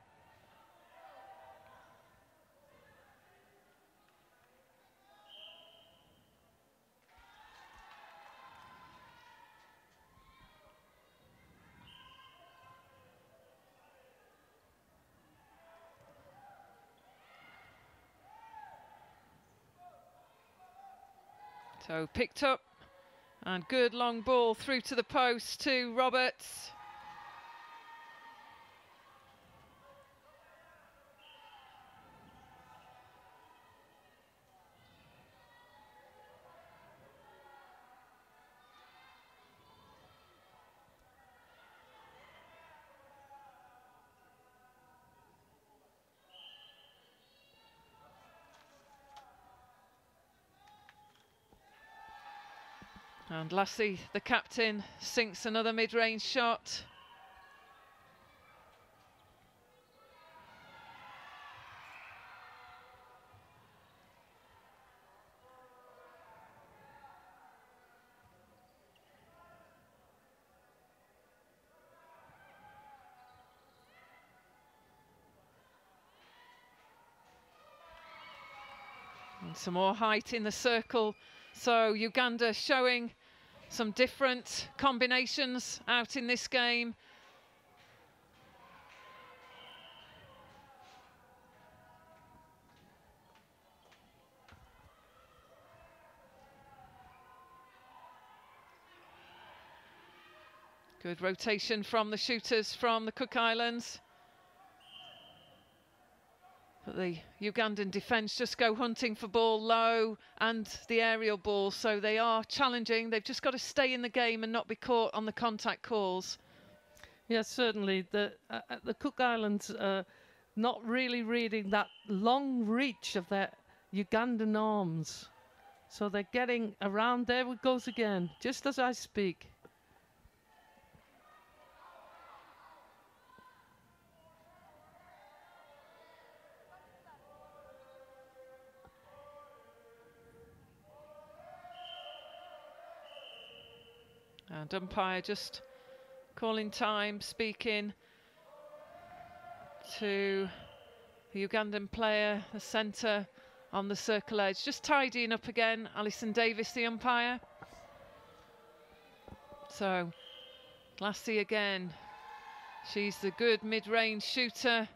So picked up, and good long ball through to the post to Roberts. And Lassie, the captain, sinks another mid-range shot. And some more height in the circle. So Uganda showing some different combinations out in this game. Good rotation from the shooters from the Cook Islands. But the Ugandan defence just go hunting for ball low and the aerial ball, so they are challenging. They've just got to stay in the game and not be caught on the contact calls. Yes, certainly. The Cook Islands not really reading that long reach of their Ugandan arms. So they're getting around. There it goes again, just as I speak. And umpire just calling time, speaking to the Ugandan player, the centre on the circle edge. Just tidying up again, Alison Davis, the umpire. So, Lassie again. She's the good mid-range shooter.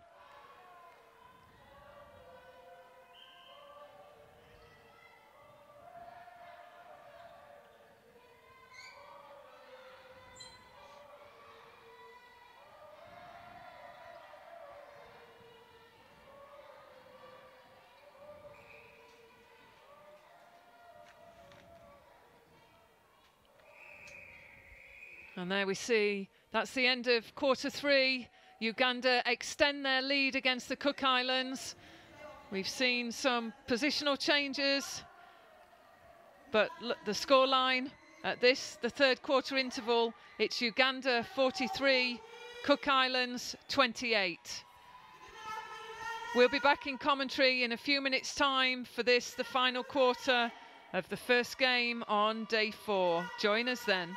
And there we see, that's the end of quarter 3. Uganda extend their lead against the Cook Islands. We've seen some positional changes, but look, the scoreline at this, the third quarter interval, it's Uganda 43, Cook Islands 28. We'll be back in commentary in a few minutes' time for this, the final quarter of the first game on day 4. Join us then.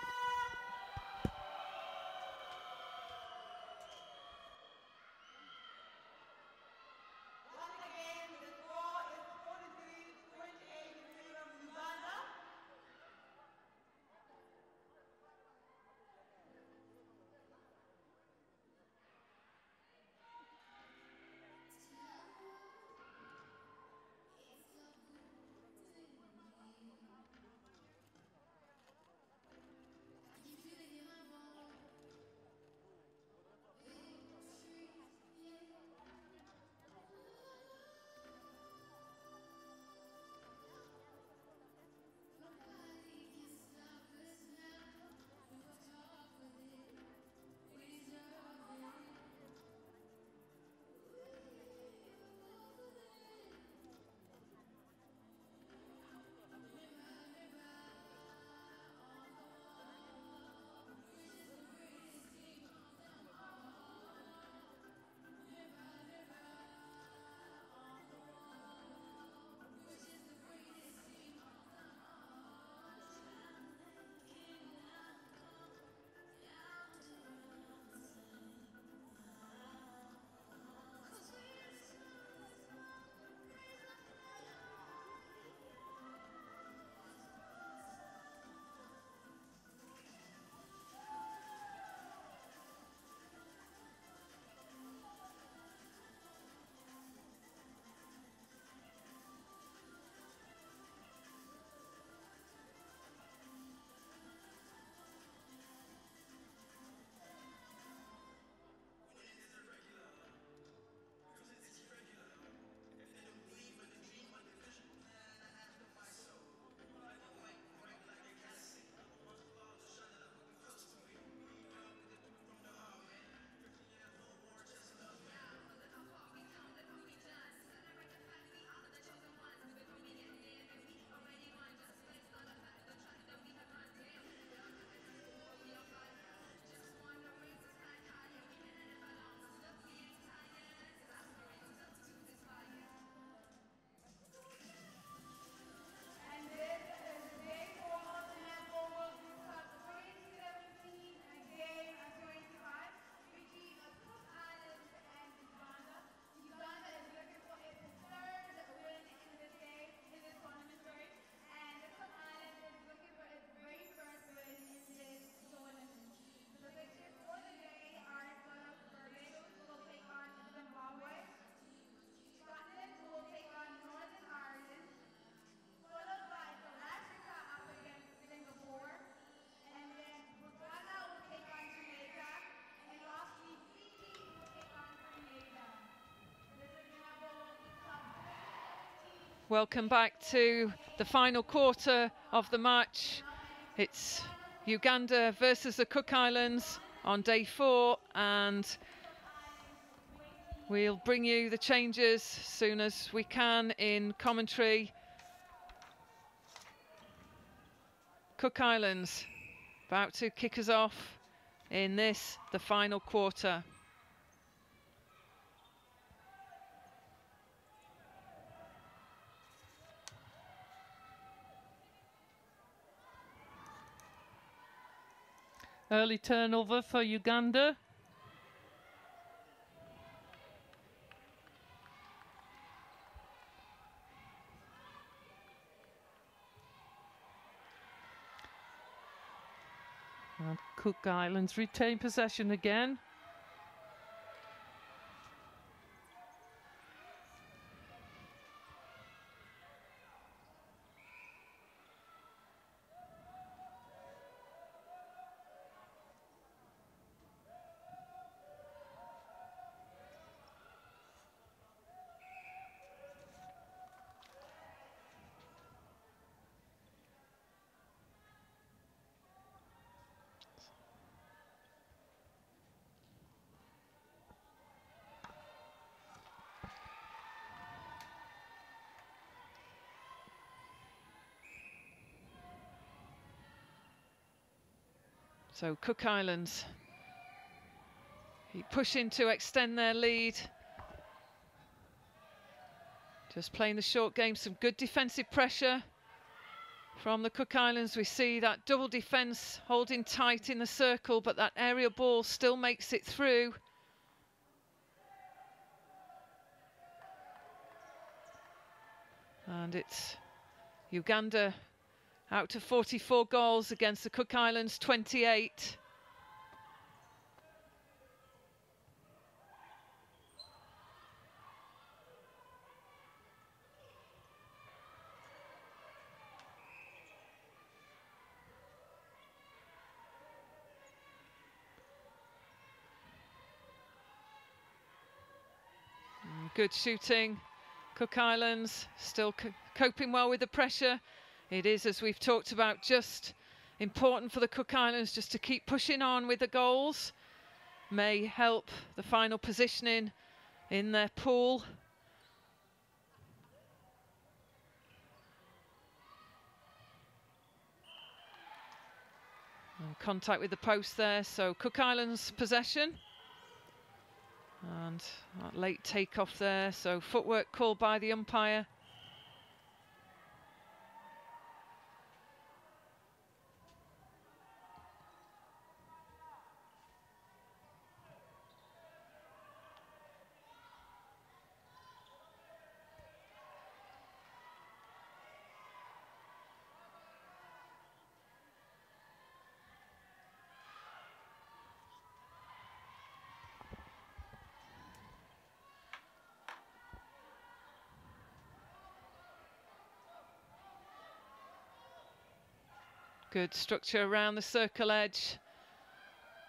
Welcome back to the final quarter of the match. It's Uganda versus the Cook Islands on day 4, and we'll bring you the changes as soon as we can in commentary. Cook Islands about to kick us off in this, the final quarter. Early turnover for Uganda. And Cook Islands retain possession again. So Cook Islands keep pushing to extend their lead. Just playing the short game, some good defensive pressure from the Cook Islands. We see that double defence holding tight in the circle, but that aerial ball still makes it through. And it's Uganda out to 44 goals against the Cook Islands 28. Good shooting. Cook Islands still coping well with the pressure. It is, as we've talked about, just important for the Cook Islands just to keep pushing on with the goals. May help the final positioning in their pool. And contact with the post there, so Cook Islands possession. And that late takeoff there, so footwork called by the umpire. Good structure around the circle edge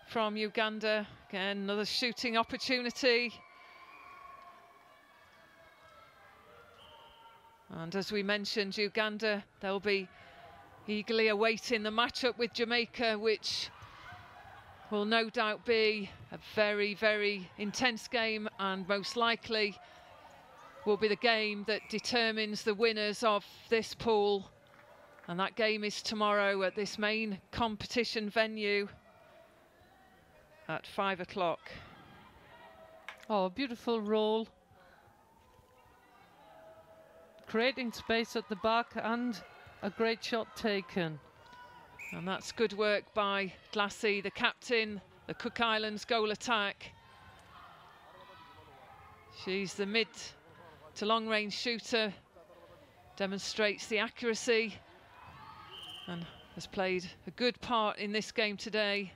from Uganda. Again, another shooting opportunity. And as we mentioned, Uganda, they'll be eagerly awaiting the matchup with Jamaica, which will no doubt be a very, very intense game, and most likely will be the game that determines the winners of this pool. And that game is tomorrow at this main competition venue at 5 o'clock. Oh, a beautiful roll. Creating space at the back and a great shot taken. And that's good work by Glassy, the captain, the Cook Islands goal attack. She's the mid to long range shooter, demonstrates the accuracy and has played a good part in this game today.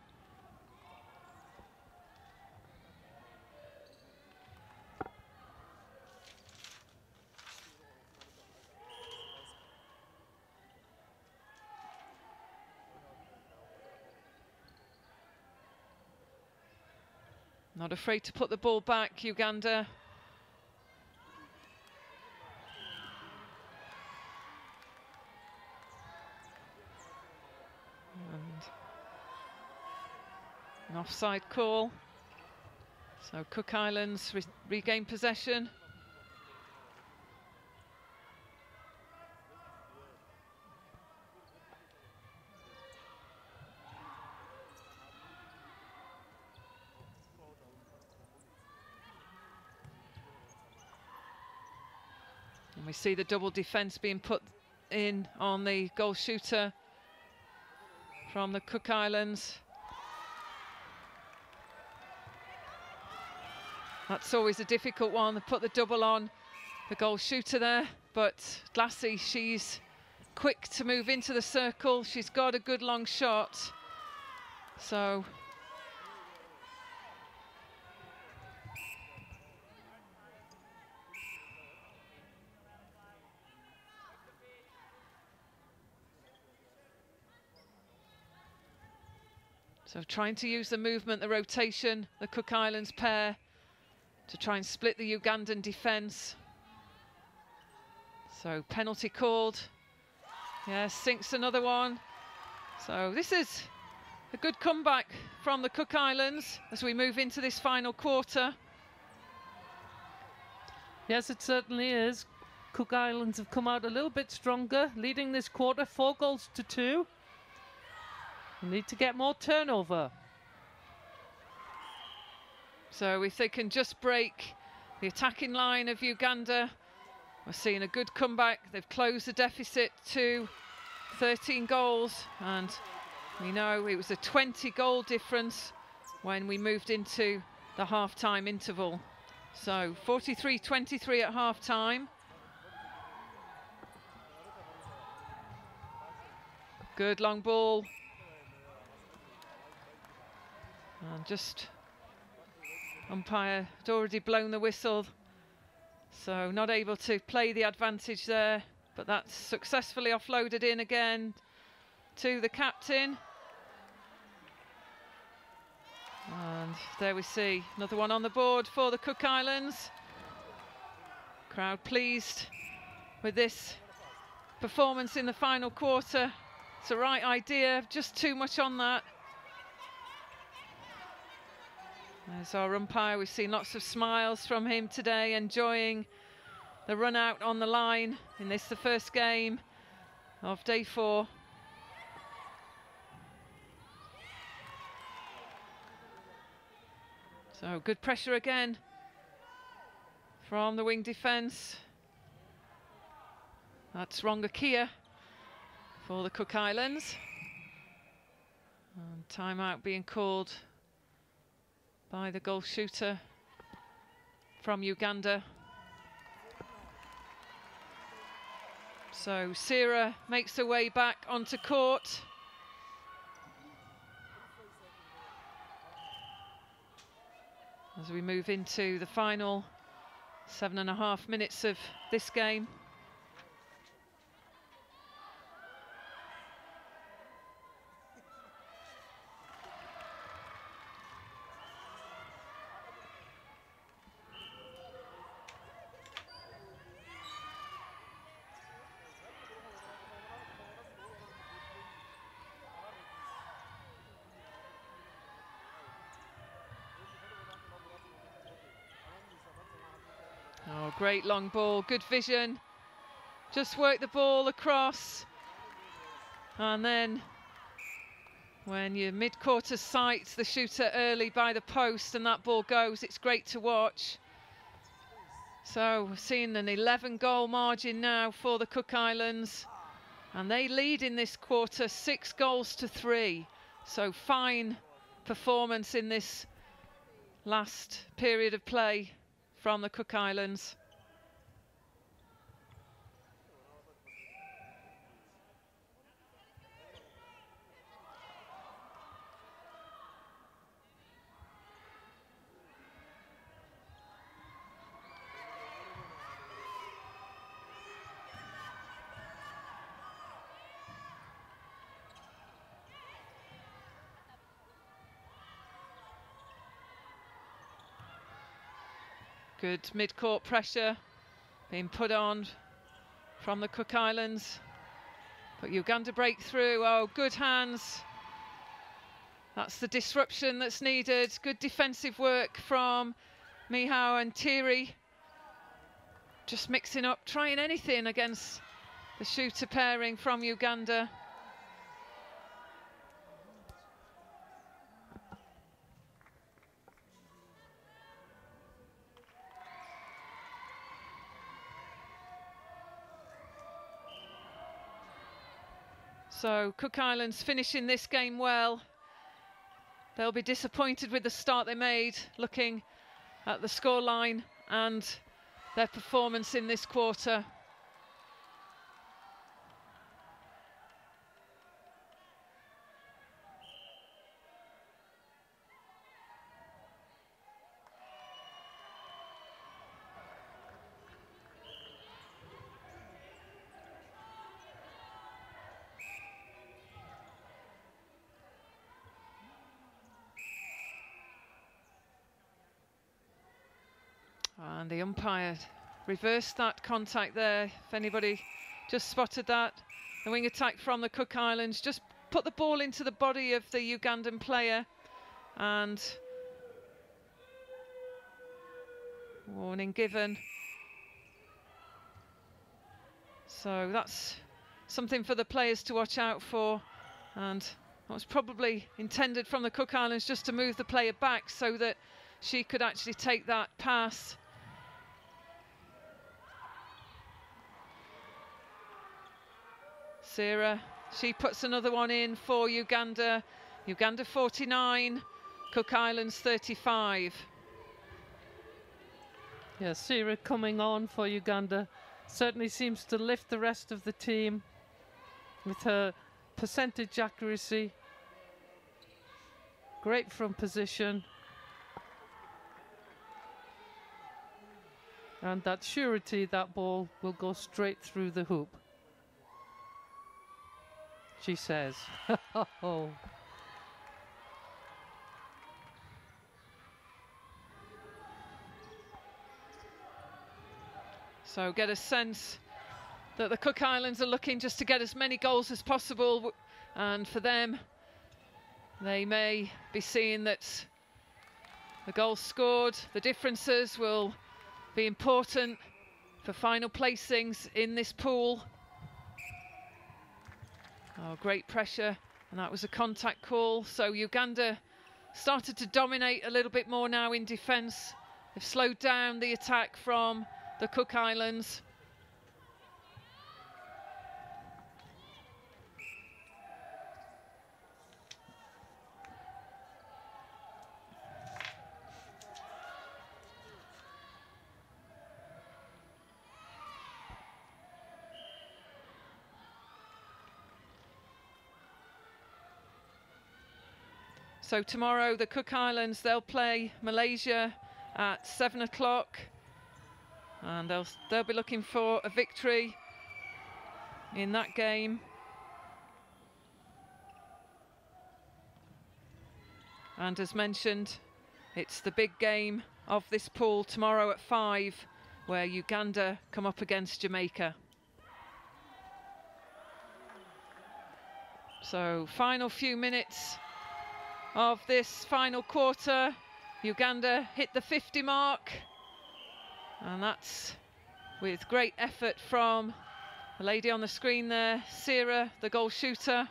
Not afraid to put the ball back, Uganda. An offside call. So Cook Islands regain possession. And we see the double defence being put in on the goal shooter from the Cook Islands. That's always a difficult one, to put the double on the goal shooter there, but Glassy, she's quick to move into the circle. She's got a good long shot. So trying to use the movement, the rotation, the Cook Islands pair, to try and split the Ugandan defence. So penalty called. Yeah, sinks another one. So this is a good comeback from the Cook Islands as we move into this final quarter. Yes, it certainly is. Cook Islands have come out a little bit stronger, leading this quarter 4-2. We need to get more turnover. So if they can just break the attacking line of Uganda, we're seeing a good comeback. They've closed the deficit to 13 goals, and we know it was a 20-goal difference when we moved into the half-time interval. So 43-23 at half-time. Good long ball. And just umpire had already blown the whistle, so not able to play the advantage there, but that's successfully offloaded in again to the captain. And there we see another one on the board for the Cook Islands. Crowd pleased with this performance in the final quarter. It's the right idea, just too much on that. There's our umpire. We've seen lots of smiles from him today, enjoying the run out on the line in this, the first game of day 4. So good pressure again from the wing defence. That's Rongakia for the Cook Islands. And timeout being called by the goal shooter from Uganda. So Sira makes her way back onto court. As we move into the final 7.5 minutes of this game. Oh, great long ball, good vision. Just work the ball across. And then when your mid-quarter sights the shooter early by the post and that ball goes, it's great to watch. So we're seeing an 11-goal margin now for the Cook Islands. And they lead in this quarter 6-3. So fine performance in this last period of play from the Cook Islands. Good mid-court pressure being put on from the Cook Islands. But Uganda break through. Oh, good hands. That's the disruption that's needed. Good defensive work from Mihao and Thierry. Just mixing up, trying anything against the shooter pairing from Uganda. So Cook Islands finishing this game well. They'll be disappointed with the start they made, looking at the scoreline and their performance in this quarter. And the umpire reversed that contact there. If anybody just spotted that, the wing attack from the Cook Islands just put the ball into the body of the Ugandan player, and warning given. So that's something for the players to watch out for, and That was probably intended from the Cook Islands just to move the player back so that she could actually take that pass. Sarah, she puts another one in for Uganda. Uganda 49, Cook Islands 35. Yeah, Sarah coming on for Uganda certainly seems to lift the rest of the team with her percentage accuracy. Great from position. And that surety that ball will go straight through the hoop, she says. Oh. So get a sense that the Cook Islands are looking just to get as many goals as possible, and for them, they may be seeing that the goals scored, the differences will be important for final placings in this pool. Oh, great pressure, and that was a contact call. So Uganda started to dominate a little bit more now in defence. They've slowed down the attack from the Cook Islands. So tomorrow the Cook Islands, they'll play Malaysia at 7 o'clock, and they'll be looking for a victory in that game. And as mentioned, it's the big game of this pool tomorrow at 5, where Uganda come up against Jamaica. So final few minutes of this final quarter. Uganda hit the 50 mark, and that's with great effort from the lady on the screen there, Sarah, the goal shooter.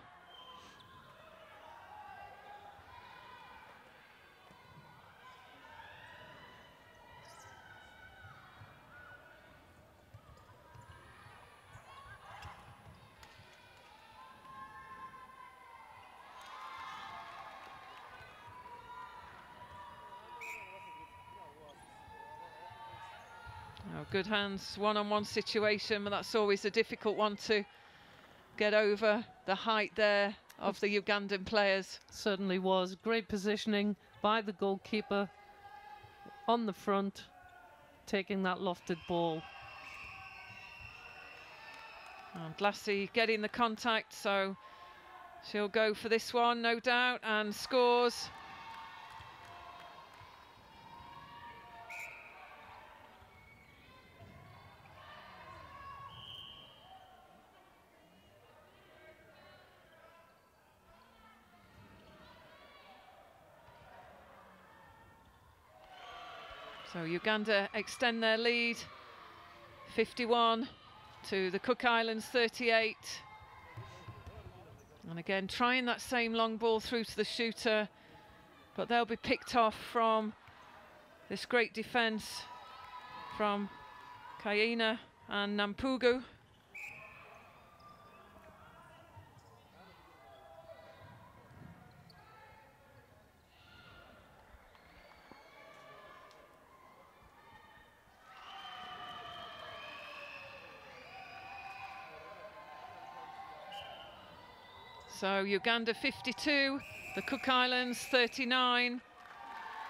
Oh, good hands, one-on-one situation, but that's always a difficult one to get over the height there of the Ugandan players. Certainly was. Great positioning by the goalkeeper on the front, taking that lofted ball. And Lassie getting the contact, so she'll go for this one, no doubt, and scores. So Uganda extend their lead, 51 to the Cook Islands 38. And again, trying that same long ball through to the shooter, but they'll be picked off from this great defence from Kaina and Nampugu. So Uganda 52, the Cook Islands 39.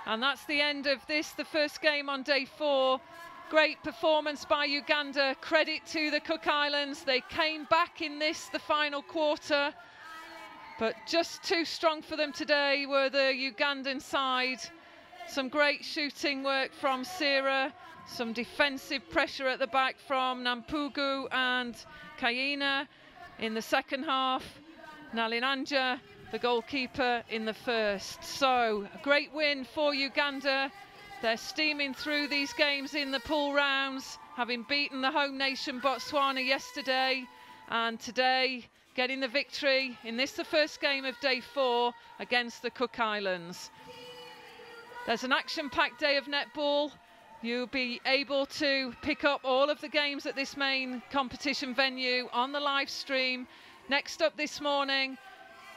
And that's the end of this, the first game on day 4. Great performance by Uganda. Credit to the Cook Islands. They came back in this, the final quarter. But just too strong for them today were the Ugandan side. Some great shooting work from Sarah. Some defensive pressure at the back from Nampugu and Kaina in the second half. Nalinanja, the goalkeeper, in the first. So a great win for Uganda. They're steaming through these games in the pool rounds, having beaten the home nation Botswana yesterday, and today getting the victory in this, the first game of day 4 against the Cook Islands. There's an action-packed day of netball. You'll be able to pick up all of the games at this main competition venue on the live stream. Next up this morning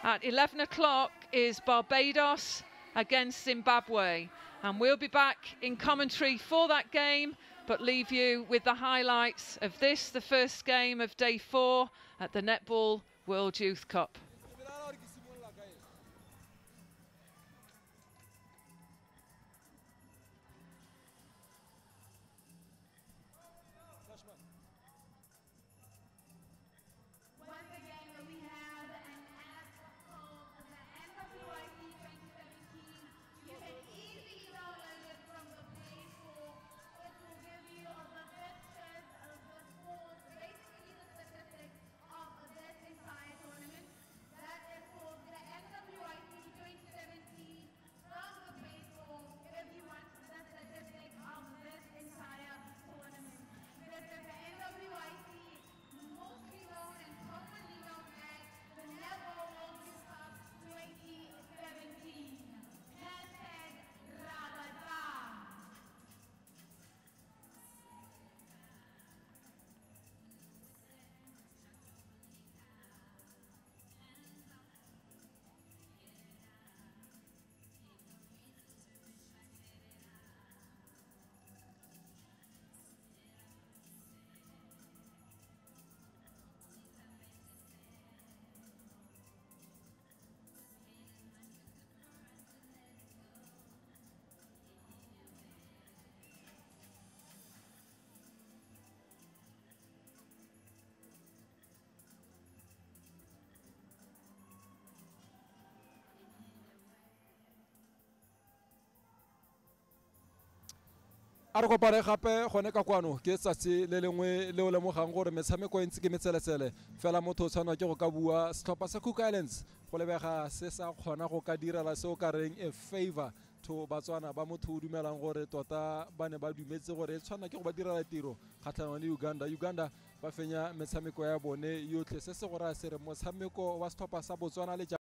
at 11 o'clock is Barbados against Zimbabwe. And we'll be back in commentary for that game, but leave you with the highlights of this, the first game of day 4 at the Netball World Youth Cup. a re kopane gape gone ka kwano ke tsatsi le lengwe le o lemogang gore metshameko e ntse ke metseletsele fela motho o tshwanwa ke go ka bua setlhopha sa Cook Islands go lebega se sa kgona go ka direla se o ka reng a favor to batswana ba motho o dumelang gore tota ba ne ba dumetse gore e tshwana ke go ba direla tiro kgatlhanong le Uganda ba fenya metshameko ya bone yotlhe se se gore a se re motshameko wa setlhopha sa Botswana le